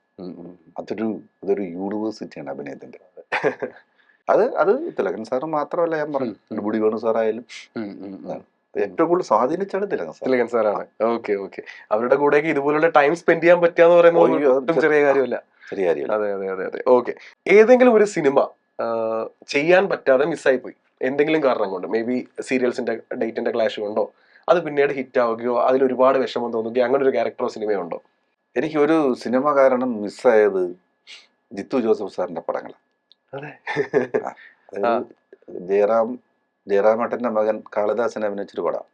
അതൊരു യൂണിവേഴ്സിറ്റിയാണ് അഭിനയത്തിന്റെ. അത് തിലകൻ സാറ് മാത്രമല്ല, ഞാൻ പറഞ്ഞു നെടുമുടി വേണു സാറായാലും ഏറ്റവും കൂടുതൽ സ്വാധീനിച്ചാണ് തിലകൻ സാറാണ്. Okay okay. അവരുടെ കൂടെയൊക്കെ ഇതുപോലുള്ള ടൈം സ്പെൻഡ് ചെയ്യാൻ പറ്റാന്ന് പറയുന്നത് ചെറിയ കാര്യമല്ല. ചെറിയ കാര്യമല്ല. അതെ അതെ അതെ അതെ. ഓക്കെ, ഏതെങ്കിലും ഒരു സിനിമ ചെയ്യാൻ പറ്റാതെ മിസ്സായി പോയി എന്തെങ്കിലും കാരണം കൊണ്ട്, മേ ബി സീരിയൽസിന്റെ ഡേറ്റിന്റെ ക്ലാഷ് കൊണ്ടോ, അത് പിന്നീട് ഹിറ്റ് ആവുകയോ അതിൽ ഒരുപാട് വിഷമം തോന്നുകയോ, അങ്ങനെ ഒരു ക്യാരക്ടറോ സിനിമയോ ഉണ്ടോ? എനിക്ക് ഒരു സിനിമ കാരണം മിസ്സായത് ജിത്തു ജോസഫ് സാറിന്റെ പടങ്ങളാണ്. ജയറാമേട്ടന്റെ മകൻ കാളിദാസനെ അഭിനയിച്ചൊരു പടം.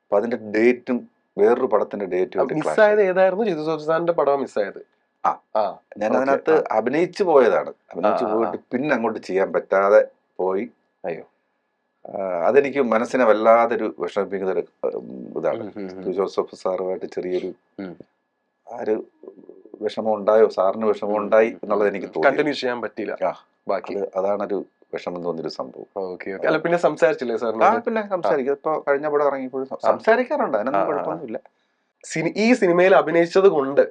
അപ്പൊ അതിന്റെ ഡേറ്റും വേറൊരു പടത്തിന്റെ ഡേറ്റും മിസ്സായത് ഏതായിരുന്നു? ജിത്തു ജോസഫ് സാറിന്റെ പടം മിസ്സായത്? ഞാൻ അതിനകത്ത് അഭിനയിച്ചു പോയതാണ്. അഭിനയിച്ചു പോയിട്ട് പിന്നെ അങ്ങോട്ട് ചെയ്യാൻ പറ്റാതെ പോയി. അയ്യോ, അതെനിക്ക് മനസ്സിനെ വല്ലാതൊരു വിഷമിപ്പിക്കുന്ന ഒരു ഇതാണ്. ജോസഫ് സാറുമായിട്ട് ചെറിയൊരു വിഷമം ഉണ്ടായോ, സാറിന് വിഷമം ഉണ്ടായി എന്നുള്ളത് എനിക്ക് തോന്നി. കണ്ടിന്യൂ ചെയ്യാൻ പറ്റില്ല. ബാക്കി അതാണൊരു വിഷമം തോന്നിയൊരു സംഭവം. അല്ല, പിന്നെ സംസാരിച്ചില്ലേ സാർ? പിന്നെ സംസാരിക്കും. ഇപ്പൊ കഴിഞ്ഞ പടം ഇറങ്ങിയപ്പോഴും സംസാരിക്കാറുണ്ട്, അതിനൊന്നും കുഴപ്പമൊന്നുമില്ല. ഈ സിനിമയിൽ അഭിനയിച്ചത് കൊണ്ട്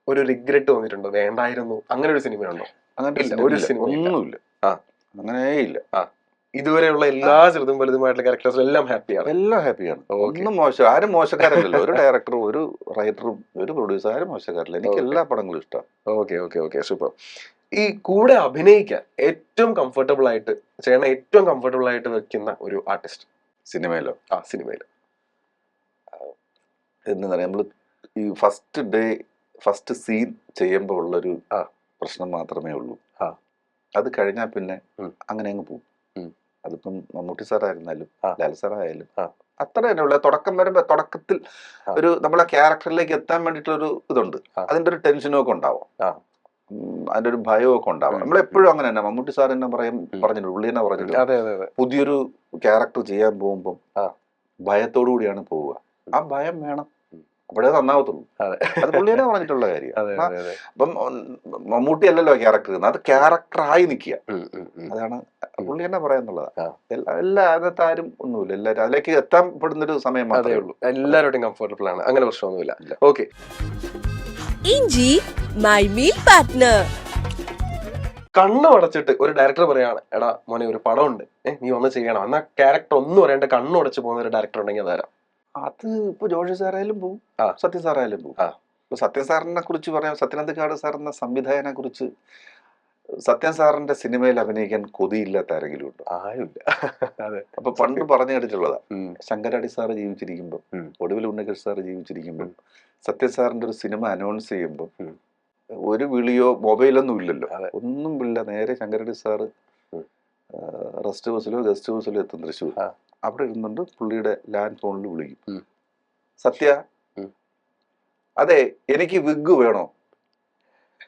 ഒരു റിഗ്രറ്റ് തോന്നിയിട്ടുണ്ടോ, വേണ്ടായിരുന്നു, അങ്ങനെ ഒരു സിനിമയുണ്ടോ? അങ്ങനെ ഒരു സിനിമ ഒന്നുമില്ല, അങ്ങനെയില്ല. ഇതുവരെയുള്ള എല്ലാ ചെറുതും വലുതുമായിട്ടുള്ള ക്യാരക്ടേഴ്സും എല്ലാം ഹാപ്പിയാണ്. എല്ലാം ഹാപ്പിയാണ്. ഒന്നും മോശം, ആരും മോശക്കാരല്ലല്ലോ. ഒരു ഡയറക്ടറും ഒരു റൈറ്ററും ഒരു പ്രൊഡ്യൂസർ ആരും മോശക്കാരല്ല. എനിക്ക് എല്ലാ പടങ്ങളും ഇഷ്ടമാണ്. Okay okay okay, super. ഈ കൂടെ അഭിനയിക്കാൻ ഏറ്റവും കംഫർട്ടബിൾ ആയിട്ട് ചെയ്യണ, ഏറ്റവും കംഫർട്ടബിൾ ആയിട്ട് വെക്കുന്ന ഒരു ആർട്ടിസ്റ്റ് സിനിമയിലോ? സിനിമയിൽ എന്താ പറയുക, നമ്മൾ ഈ ഫസ്റ്റ് സീൻ ചെയ്യുമ്പോൾ ഉള്ളൊരു പ്രശ്നം മാത്രമേ ഉള്ളൂ. അത് കഴിഞ്ഞാൽ പിന്നെ അങ്ങനെ അങ്ങ് പോകും. അതിപ്പം മമ്മൂട്ടി സാറായിരുന്നാലും ലാൽ സാറായാലും അത്ര തന്നെ ഉള്ള. തുടക്കം വരുമ്പോ തുടക്കത്തിൽ ഒരു നമ്മളെ ക്യാരക്ടറിലേക്ക് എത്താൻ വേണ്ടിയിട്ടുള്ളൊരു ഇതുണ്ട്. അതിന്റെ ഒരു ടെൻഷനും ഒക്കെ ഉണ്ടാവും, അതിന്റെ ഒരു ഭയവും ഒക്കെ ഉണ്ടാവും. നമ്മളെപ്പോഴും അങ്ങനെ തന്നെ. മമ്മൂട്ടി സാർ തന്നെ പറഞ്ഞിട്ടുണ്ട്, പുള്ളി തന്നെ പറഞ്ഞിട്ടുണ്ട്, പുതിയൊരു ക്യാരക്ടർ ചെയ്യാൻ പോകുമ്പോൾ ഭയത്തോടു കൂടിയാണ് പോവുക. ആ ഭയം വേണം, അപ്പോഴേ നന്നാവത്തുള്ളൂ. അത് പുള്ളി തന്നെ പറഞ്ഞിട്ടുള്ള കാര്യം. അപ്പം മമ്മൂട്ടി അല്ലല്ലോ ക്യാരക്ടർ, അത് ക്യാരക്ടറായി നിൽക്കുക, അതാണ് പുള്ളി തന്നെ പറയാന്നുള്ളതാണ്. അതിനകത്ത് ആരും ഒന്നുമില്ല, എല്ലാവരും അതിലേക്ക് എത്താൻ പെടുന്നൊരു സമയം മാത്രമേ ഉള്ളൂ. എല്ലാവരോടും കംഫർട്ടബിൾ ആണ്, അങ്ങനെ പ്രശ്നമൊന്നുമില്ല. ഓക്കെ. ഇഞ്ചി മൈ മീൽ പാർട്ട്ണർ. കണ്ണു അടച്ചിട്ട് ഒരു ഡയറക്ടർ പറയാണ്, എടാ മോനെ ഒരു പടമുണ്ട്, നീ ഒന്ന് ചെയ്യണം, എന്നാ ക്യാരക്ടർ ഒന്നും അറിയാണ്ട് കണ്ണു അടച്ച് പോകുന്ന ഒരു ഡയറക്ടർ ഉണ്ടെങ്കിൽ അതാരാ? അത് ഇപ്പൊ ജോഷി സാറായാലും പോകും, സത്യ സാറായാലും പോകും. ഇപ്പൊ സത്യ സാറിനെ കുറിച്ച് പറയാം, സത്യനന്ദിക്കാട് സാർ എന്ന സംവിധായകനെ കുറിച്ച്. സത്യൻ സാറിന്റെ സിനിമയിൽ അഭിനയിക്കാൻ കൊതിയില്ലാത്ത ആരെങ്കിലും ഉണ്ടോ? ആരുമില്ല. അതെ. അപ്പൊ പണ്ട് പറഞ്ഞു കേട്ടിട്ടുള്ളതാ, ശങ്കരാടി സാറ് ജീവിച്ചിരിക്കുമ്പോൾ, ഒടുവിൽ ഉണ്ണികൃഷ്ണൻ സാറ് ജീവിച്ചിരിക്കുമ്പോൾ, സത്യ സാറിന്റെ ഒരു സിനിമ അനൗൺസ് ചെയ്യുമ്പോൾ ഒരു വിളിയോ മൊബൈലൊന്നും ഇല്ലല്ലോ, ഒന്നും ഇല്ല. നേരെ ശങ്കരാടി സാറ് റെസ്റ്റ് ഹൗസിലോ ഗസ്റ്റ് ഹൗസിലോ എത്തും തൃശ്ശൂർ. അവിടെ ഇരുന്നുകൊണ്ട് പുള്ളിയുടെ ലാൻഡ് ഫോണിൽ വിളിക്കും, സത്യ അതെ എനിക്ക് വിഗ് വേണോ?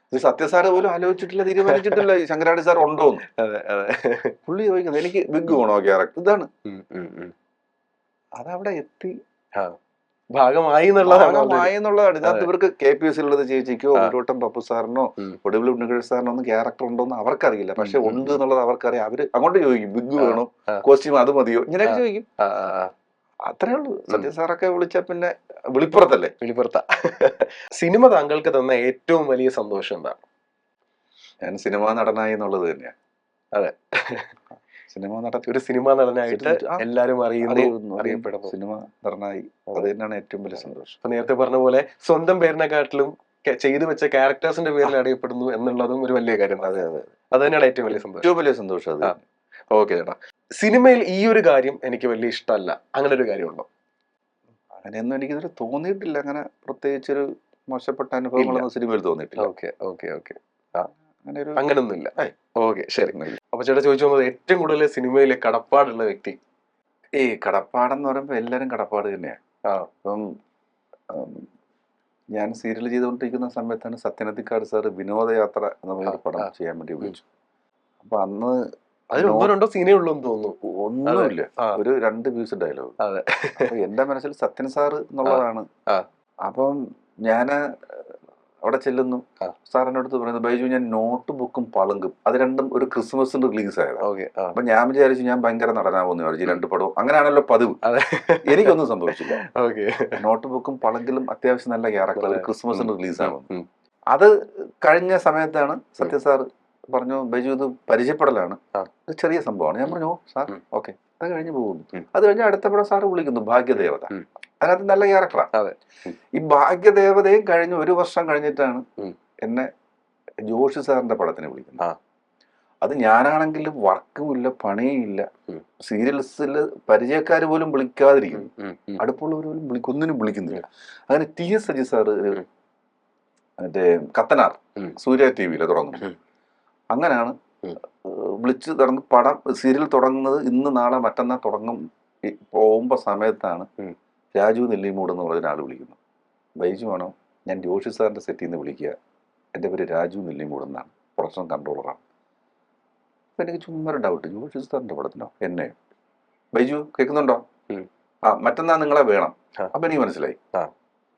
ഇത് സത്യസാറ് പോലും ആലോചിച്ചിട്ടില്ല, തീരുമാനിച്ചിട്ടില്ല ശങ്കരാടി സാർ ഉണ്ടോന്ന്. പുള്ളി ചോദിക്കുന്നത് എനിക്ക് വിഗ് വേണോ ക്യാരക്ടർ, ഇതാണ്. അതവിടെ എത്തി, ഭാഗമായി എന്നുള്ളതാണ്. ഇതിനകത്ത് ഇവർക്ക് KPS ഉള്ളത് ചേച്ചിക്കോ ഉരുവട്ടം പപ്പു സാറിനോ ഒടുവിൽ ഉണ്ണികൃഷ്ണൻ സാറിനോ ഒന്നും ക്യാരക്ടർ ഉണ്ടോന്ന് അവർക്കറിയില്ല, പക്ഷെ ഉണ്ട് എന്നുള്ളത് അവർക്കറിയാം. അവര് അങ്ങോട്ട് ചോദിക്കും വിഗ് വേണോ, കോസ്റ്റ്യൂം അത് മതിയോ, ഇങ്ങനെയൊക്കെ ചോദിക്കും. അത്രേ ഉള്ളൂ. സത്യ സാറൊക്കെ വിളിച്ച പിന്നെ വിളിപ്പുറത്തല്ലേ, വിളിപ്പുറത്ത. സിനിമ താങ്കൾക്ക് തന്ന ഏറ്റവും വലിയ സന്തോഷം എന്താണ്? ഞാൻ സിനിമാ നടനായി എന്നുള്ളത് തന്നെയാണ്. അതെ, ഒരു സിനിമാ നടനായിട്ട് എല്ലാരും അറിയപ്പെടുന്നു, സിനിമ നടനായി, അത് തന്നെയാണ് ഏറ്റവും വലിയ സന്തോഷം. ഇപ്പൊ നേരത്തെ പറഞ്ഞ പോലെ സ്വന്തം പേരിനെക്കാട്ടിലും ചെയ്തു വെച്ച ക്യാരക്ടേഴ്സിന്റെ പേരിൽ അറിയപ്പെടുന്നു എന്നുള്ളതും ഒരു വലിയ കാര്യം. അതെ അതെ, അത് തന്നെയാണ് ഏറ്റവും വലിയ സന്തോഷം. ഏറ്റവും വലിയ സന്തോഷം അത്. ഓക്കെ ചേട്ടാ, സിനിമയിൽ ഈ ഒരു കാര്യം എനിക്ക് വലിയ ഇഷ്ടമല്ല, അങ്ങനെ ഒരു കാര്യമുണ്ടോ? അങ്ങനെയൊന്നും എനിക്കിതുവരെ തോന്നിയിട്ടില്ല. അങ്ങനെ പ്രത്യേകിച്ചൊരു മോശപ്പെട്ട അനുഭവങ്ങളൊന്നും സിനിമയിൽ തോന്നിയിട്ടില്ല. ഓക്കെ ഓക്കെ ഓക്കെ, അങ്ങനൊന്നുമില്ല. ഓക്കെ, ശരി. അപ്പൊ ചേട്ടാ ചോദിച്ചു പോകുന്നത്, ഏറ്റവും കൂടുതൽ സിനിമയിലെ കടപ്പാടുള്ള വ്യക്തി? ഈ കടപ്പാടെന്ന് പറയുമ്പോ എല്ലാരും കടപ്പാട് തന്നെയാണ്. അപ്പം ഞാൻ സീരിയൽ ചെയ്തുകൊണ്ടിരിക്കുന്ന സമയത്താണ് സത്യനന്ദിക്കാട് സാറ് വിനോദയാത്ര എന്ന ഒരു പടം ചെയ്യാൻ വേണ്ടി വിളിച്ചു. അപ്പൊ അന്ന് അതിൽ ഒന്നോ രണ്ടോ സീനേ ഉള്ളൂ എന്ന് തോന്നുന്നു. ഒന്നുമില്ല, ഒരു 2 പീസ് ഡയലോഗ്. അപ്പൊ എന്റെ മനസ്സിൽ സത്യൻ സാറ് എന്നുള്ളതാണ്. അപ്പം ഞാന് അവിടെ ചെല്ലുന്നു, സാറിന്റെ അടുത്ത് പറയുന്നത്, ബൈജു ഞാൻ നോട്ട് ബുക്കും പളുങ്കും അത് രണ്ടും ഒരു ക്രിസ്മസിന് റിലീസ് ആയത്. അപ്പൊ ഞാൻ വിചാരിച്ചു ഞാൻ ഭയങ്കര നടനാവുന്നു വിചാരിച്ചു, 2 പടവും. അങ്ങനെയാണല്ലോ പതിവ്. എനിക്കൊന്നും സംഭവിച്ചില്ല. നോട്ട് ബുക്കും പളുങ്കിലും അത്യാവശ്യം നല്ല ക്യാരക്ടർ, ഒരു ക്രിസ്മസിന് റിലീസ് ആവുന്നു. അത് കഴിഞ്ഞ സമയത്താണ് സത്യ സാർ പറഞ്ഞു, ബൈജു ഇത് പരിചയപ്പെടലാണ്, ഇത് ചെറിയ സംഭവമാണ്. ഞാൻ പറഞ്ഞു സാർ ഓക്കെ, അത് കഴിഞ്ഞ് പോകുന്നു. അത് കഴിഞ്ഞ് അടുത്ത പടം സാറ് വിളിക്കുന്നു, ഭാഗ്യദേവത. അതിനകത്ത് നല്ല ക്യാരക്ടറാണ്. ഈ ഭാഗ്യദേവതയും കഴിഞ്ഞ് 1 വർഷം കഴിഞ്ഞിട്ടാണ് എന്നെ ജോഷി സാറിന്റെ പടത്തിന് വിളിക്കുന്നത്. അത് ഞാനാണെങ്കിലും വർക്കും ഇല്ല, പണിയും ഇല്ല, സീരിയൽസിൽ പരിചയക്കാർ പോലും വിളിക്കാതിരിക്കുന്നു, അടുപ്പുള്ളവർ പോലും ഒന്നിനും വിളിക്കുന്നില്ല. അങ്ങനെ TS സജി സാറ് മറ്റേ കത്തനാർ സൂര്യ TV തുടങ്ങുന്നു. അങ്ങനെയാണ് വിളിച്ച് തുടങ്ങി പടം സീരിയൽ തുടങ്ങുന്നത്. ഇന്ന് നാളെ മറ്റന്നാൾ തുടങ്ങും പോകുമ്പോ സമയത്താണ് രാജു നെല്ലിമൂട് എന്ന് പറഞ്ഞ ഒരാൾ വിളിക്കുന്നു, ബൈജു ആണോ? ഞാൻ ജോഷി സാറിന്റെ സെറ്റിൽ നിന്ന് വിളിക്കുക, എൻ്റെ പേര് രാജു നെല്ലിമൂട് എന്നാണ്, പ്രൊഡക്ഷൻ കൺട്രോളറാണ്. അപ്പൊ എനിക്ക് ചുമ്മാ ഒരു ഡൗട്ട്, ജോഷി സാറിന്റെ പടത്തിനോ എന്നെയോ? ബൈജു കേൾക്കുന്നുണ്ടോ? മറ്റന്നാൾ നിങ്ങളെ വേണം. അപ്പൊ എനിക്ക് മനസ്സിലായി.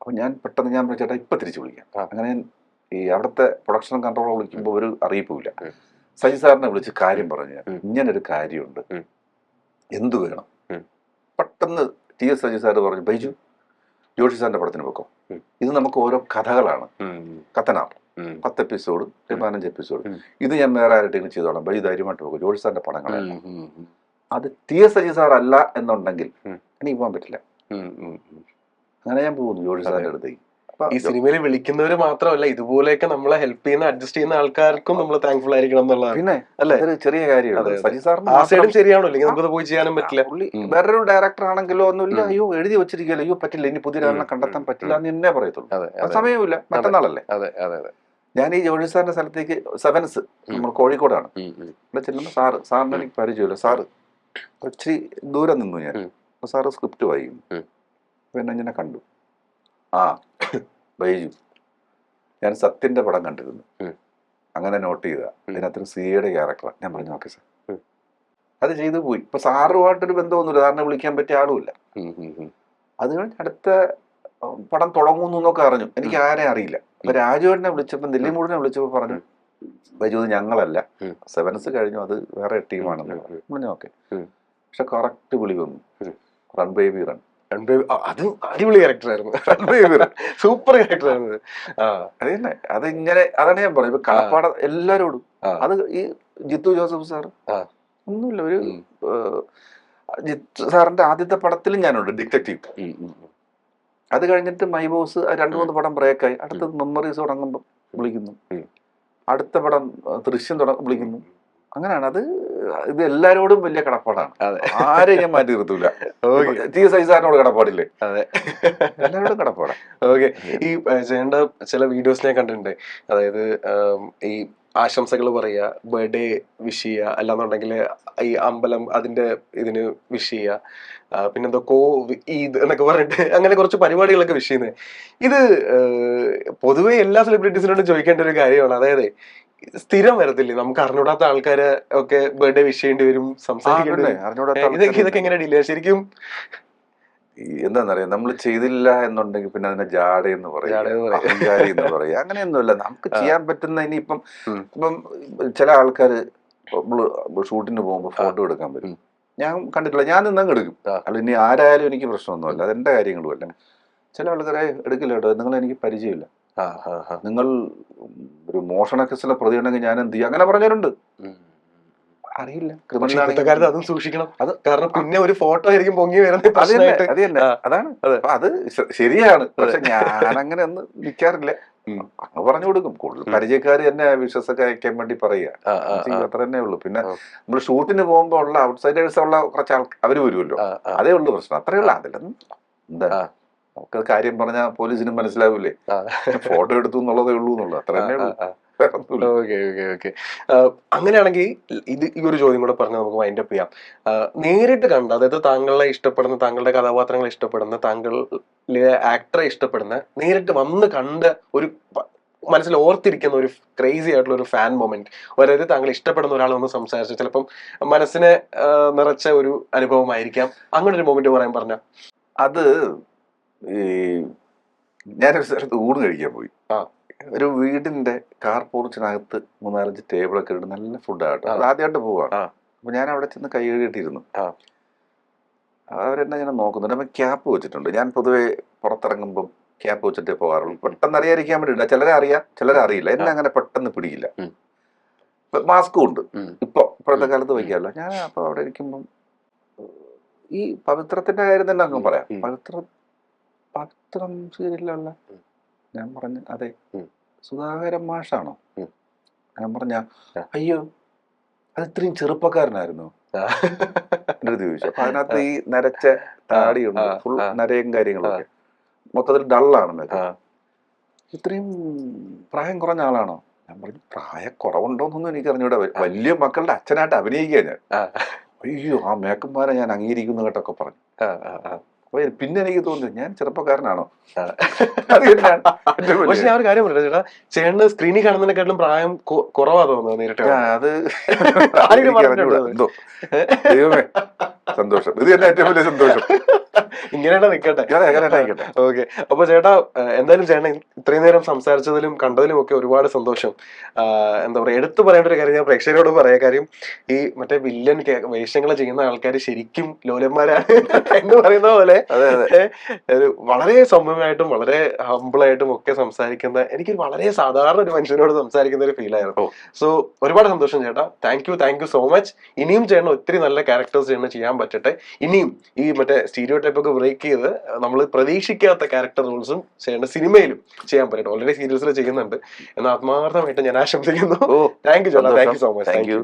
അപ്പൊ ഞാൻ പെട്ടെന്ന് ഞാൻ ചേട്ടാ ഇപ്പൊ തിരിച്ചു വിളിക്കാം. അങ്ങനെ ഈ അവിടുത്തെ പ്രൊഡക്ഷൻ കൺട്രോളർ വിളിക്കുമ്പോൾ ഒരു അറിയിപ്പില്ല. സജി സാറിനെ വിളിച്ച് കാര്യം പറഞ്ഞു, ഇങ്ങനൊരു കാര്യമുണ്ട്, എന്തു വേണം? പെട്ടെന്ന് TS സജി സാറ് പറഞ്ഞു, ബൈജു ജോഷി സാറിന്റെ പടത്തിന് വെക്കോ, ഇത് നമുക്ക് ഓരോ കഥകളാണ്, കത്തനാർ 10 എപ്പിസോഡ് 15 എപ്പിസോഡ്, ഇത് ഞാൻ വേറെ ആരുടെയും ചെയ്തോളാം, ബൈജു ധൈര്യമായിട്ട് വെക്കും, ജോഷി സാറിന്റെ പടങ്ങളാണ്. അത് TS സജി സാർ അല്ല എന്നുണ്ടെങ്കിൽ എനിക്ക് പോകാൻ പറ്റില്ല. അങ്ങനെ ഞാൻ പോകുന്നു ജോഷി സാറിന്റെ അടുത്തേക്ക്. ഈ സിനിമയിൽ വിളിക്കുന്നവര് മാത്രമല്ല, ഇതുപോലെയൊക്കെ നമ്മളെ ഹെൽപ്പ് ചെയ്യുന്ന അഡ്ജസ്റ്റ് ചെയ്യുന്ന ആൾക്കാർക്കും നമ്മൾ താങ്ക്ഫുൾ ആയിരിക്കണം എന്നുള്ളതാണ്. പിന്നെ അല്ലേ, ചെറിയ കാര്യമാണ്. സജി സാറിന് ആ സൈഡും ശരിയാണോ, അല്ലെങ്കിൽ നമുക്കത് പോയി ചെയ്യാനും പറ്റില്ല. വേറൊരു ഡയറക്ടർ ആണെങ്കിലോ ഒന്നുമില്ല, അയ്യോ എഴുതി വെച്ചിരിക്കല്ലോ, അയ്യോ പറ്റില്ല, ഇനി പുതിയ ഒരാളിനെ കണ്ടെത്താൻ പറ്റില്ല എന്ന് തന്നെ പറയത്തുള്ളൂ. സമയമില്ല, മറ്റന്നാളല്ലേ. ഞാൻ ഈ ജോഷി സാറിന്റെ സ്ഥലത്തേക്ക് സെവൻസ് നമ്മൾ കോഴിക്കോടാണ് ഇവിടെ ചെല്ലുമ്പോൾ സാറിന് എനിക്ക് പരിചയമില്ല. സാറ് ഇച്ചിരി ദൂരം നിന്നു ഞാൻ. അപ്പൊ സാറ് സ്ക്രിപ്റ്റ് വായിക്കുന്നു. പിന്നെ ഇങ്ങനെ കണ്ടു, ആ ബൈജു ഞാൻ സത്യന്റെ പടം കണ്ടിരുന്നു, അങ്ങനെ നോട്ട് ചെയ്ത അതിനകത്തൊരു സിയുടെ ക്യാരക്ടറാണ്. ഞാൻ പറഞ്ഞു ഓക്കെ സാർ, അത് ചെയ്തു പോയി. ഇപ്പൊ സാറുമായിട്ടൊരു ബന്ധമൊന്നുമില്ല, സാറിനെ വിളിക്കാൻ പറ്റിയ ആളുമില്ല. അത് കഴിഞ്ഞ് അടുത്ത പടം തുടങ്ങുന്നു എന്നൊക്കെ അറിഞ്ഞു. എനിക്ക് ആരെ അറിയില്ല. അപ്പൊ രാജുവിനെ വിളിച്ചപ്പോ, നെല്ലിമൂടിനെ വിളിച്ചപ്പോ പറഞ്ഞു ബൈജു ഞങ്ങളല്ല, സെവൻസ് കഴിഞ്ഞു, അത് വേറെ ടീമാണെന്ന് പറഞ്ഞു. ഓക്കെ, പക്ഷെ കറക്റ്റ് വിളി വന്നു, റൺ ബേബി റൺ. അത് അടിപൊളി ക്യാരക്ടറായിരുന്നു, സൂപ്പർ ക്യാരക്ടറായിരുന്നു. അത് തന്നെ, അത് ഇങ്ങനെ അതാണ് ഞാൻ പറഞ്ഞത്. ഇപ്പൊ കളപ്പാട എല്ലാരോടും അത് ഈ ജിത്തു ജോസഫ് സാർ ഒന്നുമില്ല, ഒരു ജിത്തു സാറിന്റെ ആദ്യത്തെ പടത്തിലും ഞാനുണ്ട് ഡിറ്റക്റ്റീവ്. അത് കഴിഞ്ഞിട്ട് മൈ ബോസ് 2-3 പടം ബ്രേക്കായി. അടുത്തത് മെമ്മറീസ് തുടങ്ങുമ്പോൾ വിളിക്കുന്നു, അടുത്ത പടം ദൃശ്യം വിളിക്കുന്നു. അങ്ങനെയാണ് അത്. ഇത് എല്ലാരോടും വലിയ കടപ്പാടാണ്, ആരെയും ഞാൻ മാറ്റി നിർത്തൂല. TS സജി സാറിനോട് കടപ്പാടില്ലേ? അതെ, എല്ലാരോടും കടപ്പാടാ. ഓക്കെ. ഈ ചെയ്യേണ്ട ചില വീഡിയോസ് ഞാൻ കണ്ടിട്ടുണ്ട്. അതായത് ഈ ആശംസകൾ പറയുക, ബർത്ത്ഡേ വിഷ് ചെയ്യുക, അല്ലാന്നുണ്ടെങ്കിൽ ഈ അമ്പലം അതിന്റെ ഇതിന് വിഷ് ചെയ്യുക, പിന്നെന്തോ ഈദ് എന്നൊക്കെ പറഞ്ഞിട്ട് അങ്ങനെ കുറച്ച് പരിപാടികളൊക്കെ വിഷ് ചെയ്യുന്നത്. ഇത് പൊതുവെ എല്ലാ സെലിബ്രിറ്റീസിനോടും ചോദിക്കേണ്ട ഒരു കാര്യമാണ്. അതായത് സ്ഥിരം വരത്തില്ലേ, നമുക്ക് അറിഞ്ഞൂടാത്ത ആൾക്കാരെ ഒക്കെ ബർത്ത്ഡേ വിഷ് ചെയ്യേണ്ടി വരും, സംസാരിക്കേണ്ടി വരും. ഇതൊക്കെ എങ്ങനെ ഡിലേ ശരിക്കും? എന്താന്നറിയാം, നമ്മൾ ചെയ്തില്ല എന്നുണ്ടെങ്കിൽ പിന്നെ അതിനെ ജാടയെന്ന് പറയും, അഹങ്കാരി എന്ന് പറയും. അങ്ങനെയൊന്നുമില്ല, നമുക്ക് ചെയ്യാൻ പറ്റുന്ന. ഇനിയിപ്പം ചില ആൾക്കാര് ഷൂട്ടിന് പോകുമ്പോൾ ഫോട്ടോ എടുക്കാൻ പറ്റും, ഞാൻ കണ്ടിട്ടില്ല, ഞാൻ നിന്നങ്ങ് എടുക്കും. അല്ല ഇനി ആരായാലും എനിക്ക് പ്രശ്നമൊന്നുമല്ല, അതെന്റെ കാര്യങ്ങളും അല്ല. ചില ആൾക്കാരെ എടുക്കില്ല കേട്ടോ, നിങ്ങൾ എനിക്ക് പരിചയമില്ല, നിങ്ങൾ ഒരു മോഷണ കേസിലെ പ്രതിയുണ്ടെങ്കിൽ ഞാൻ എന്ത് ചെയ്യും, അങ്ങനെ പറഞ്ഞവരുണ്ട്. അറിയില്ല, അതും സൂക്ഷിക്കണം. അത് കാരണം പിന്നെ ഒരു ഫോട്ടോ ആയിരിക്കും പൊങ്ങി വരുന്നത്. അത് തന്നെ, അതാണ്. അത് ശരിയാണ്, പക്ഷെ ഞാൻ അങ്ങനെ ഒന്നും നിൽക്കാറില്ല. അങ്ങ് പറഞ്ഞു കൊടുക്കും. കൂടുതൽ പരിചയക്കാർ തന്നെ വിശ്വസൊക്കെ അയക്കാൻ വേണ്ടി പറയുക, അത്ര തന്നെ ഉള്ളൂ. പിന്നെ നമ്മൾ ഷൂട്ടിന് പോകുമ്പോ ഉള്ള ഔട്ട്സൈഡേഴ്സ് ഉള്ള കുറച്ച് അവര് വരുമല്ലോ, അതേ ഉള്ളു പ്രശ്നം. അത്രേ ഉള്ളൂ. അതിലൊന്നും എന്താ നമുക്ക് കാര്യം പറഞ്ഞാൽ പോലീസിനും മനസ്സിലാവൂലേ, ഫോട്ടോ എടുത്തു എന്നുള്ളതേ ഉള്ളൂ എന്നുള്ളത്, അത്ര തന്നെ ഉള്ളൂ. അങ്ങനെയാണെങ്കിൽ ഈ ഒരു ചോദ്യം കൂടെ പറഞ്ഞ് നമുക്ക് വൈൻഡ് അപ്പ് ചെയ്യാം. നേരിട്ട് കണ്ട, അതായത് താങ്കളെ ഇഷ്ടപ്പെടുന്ന, താങ്കളുടെ കഥാപാത്രങ്ങളെ ഇഷ്ടപ്പെടുന്ന, താങ്കളുടെ ആക്ടറെ ഇഷ്ടപ്പെടുന്ന, നേരിട്ട് വന്ന് കണ്ട് ഒരു മനസ്സിൽ ഓർത്തിരിക്കുന്ന ഒരു ക്രേസി ആയിട്ടുള്ള ഒരു ഫാൻ മൊമെന്റ്, അതായത് താങ്കൾ ഇഷ്ടപ്പെടുന്ന ഒരാൾ വന്ന് സംസാരിച്ച് ചിലപ്പം മനസ്സിനെ നിറച്ച ഒരു അനുഭവമായിരിക്കാം. അങ്ങനെ ഒരു മൊമെന്റ് പറയാൻ പറഞ്ഞ അത് ഈ ഞാനൊരു സ്ഥലത്ത് ഊണ് കഴിക്കാൻ പോയി. ഒരു വീടിന്റെ കാർ പോർച്ചിനകത്ത് 3-4 ടേബിളൊക്കെ ഇട്ട് നല്ല ഫുഡാട്ടോ. അത് ആദ്യമായിട്ട് പോവാണ്. അപ്പൊ ഞാൻ അവിടെ ചെന്ന് കൈ കഴുകിയിട്ടിരുന്നു. അവരെന്നെ ഇങ്ങനെ നോക്കുന്നുണ്ട്. അപ്പൊ ക്യാപ്പ് വെച്ചിട്ടുണ്ട്. ഞാൻ പൊതുവെ പുറത്തിറങ്ങുമ്പോൾ ക്യാപ്പ് വെച്ചിട്ടേ പോകാറുള്ളൂ, പെട്ടെന്ന് അറിയാതിരിക്കാൻ വേണ്ടിയില്ല. ചിലരെ അറിയാം, ചിലരെ അറിയില്ല. എന്നെ അങ്ങനെ പെട്ടെന്ന് പിടിക്കില്ല. മാസ്കും ഉണ്ട്, ഇപ്പോഴത്തെ കാലത്ത് വയ്ക്കാമല്ലോ. ഞാൻ അപ്പൊ അവിടെ ഇരിക്കുമ്പം ഈ പവിത്രത്തിന്റെ കാര്യം തന്നെ അങ്ങ് പറയാം. പവിത്രം സീരിയലുള്ള ഞാൻ പറഞ്ഞു, അതെ സുധാകരൻ മാഷാണോ? ഞാൻ പറഞ്ഞ അയ്യോ അത് ഇത്രയും ചെറുപ്പക്കാരനായിരുന്നു എന്റെ അടുത്ത് ചോദിച്ചു. അപ്പൊ അതിനകത്ത് ഈ നരച്ച താടിയുണ്ട്, ഫുൾ നരയും കാര്യങ്ങളൊക്കെ, മൊത്തത്തിൽ ഡള്ളാണ്. ഇത്രയും പ്രായം കുറഞ്ഞ ആളാണോ? ഞാൻ പറഞ്ഞു പ്രായം കുറവുണ്ടോന്നൊന്നും എനിക്ക് അറിഞ്ഞൂടാ, വലിയ മക്കളുടെ അച്ഛനായിട്ട് അഭിനയിക്കുക ഞാൻ. അയ്യോ ആ മേക്കന്മാരെ ഞാൻ അംഗീകരിക്കുന്നു കേട്ടൊക്കെ പറഞ്ഞു. പിന്നെ എനിക്ക് തോന്നി ഞാൻ ചെറുപ്പക്കാരനാണോ? പക്ഷെ ഞാൻ ഒരു കാര്യം പറഞ്ഞു ചേട്ടാ, ചേട്ടന് സ്ക്രീനിൽ കാണുന്നതിനെക്കാട്ടിലും പ്രായം കുറവാ തോന്നുന്നത് നേരിട്ട്. അത് ദൈവമേ സന്തോഷം. ഇത് തന്നെ ഏറ്റവും വലിയ സന്തോഷം. ഇങ്ങനെയാണ് നിൽക്കട്ടെ. അങ്ങനെ ആയിക്കോട്ടെ. ഓക്കെ. അപ്പൊ ചേട്ടാ, എന്തായാലും ചേട്ടൻ ഇത്രയും നേരം സംസാരിച്ചതിലും കണ്ടതിലും ഒക്കെ ഒരുപാട് സന്തോഷം. എന്താ പറയാ, എടുത്തു പറയേണ്ട ഒരു കാര്യം ഞാൻ പ്രേക്ഷകരോട് പറയാ. കാര്യം ഈ മറ്റേ വില്ലൻ വേഷങ്ങൾ ചെയ്യുന്ന ആൾക്കാർ ശരിക്കും ലോലന്മാരാണ് എന്ന് പറയുന്ന പോലെ ഒരു വളരെ സൗമ്യമായിട്ടും വളരെ ഹംബിളായിട്ടും ഒക്കെ സംസാരിക്കുന്ന, എനിക്ക് വളരെ സാധാരണ ഒരു മനുഷ്യനോട് സംസാരിക്കുന്ന ഒരു ഫീൽ ആയിരുന്നു. സോ ഒരുപാട് സന്തോഷം ചേട്ടാ. Thank you so much. ഇനിയും ചേട്ടൻ ഒത്തിരി നല്ല ക്യാരക്ടേഴ്സ് ചേട്ടന് ചെയ്യാൻ പറ്റട്ടെ. ഇനിയും ഈ മറ്റേ സ്റ്റീരിയോ ടൈപ്പ് ഒക്കെ ബ്രേക്ക് ചെയ്ത് നമ്മൾ പ്രതീക്ഷിക്കാത്ത ക്യാരക്ടർ റോൾസും ചേട്ടൻ സിനിമയിലും ചെയ്യാൻ പറ്റട്ടെ. ഓൾറെഡി സീരിയൽസിൽ ചെയ്യുന്നുണ്ട് എന്ന് ആത്മാർത്ഥമായിട്ട് ഞാൻ ആശംസിക്കുന്നു. താങ്ക് യു ചേട്ടാ. Thank you so much. Thank you.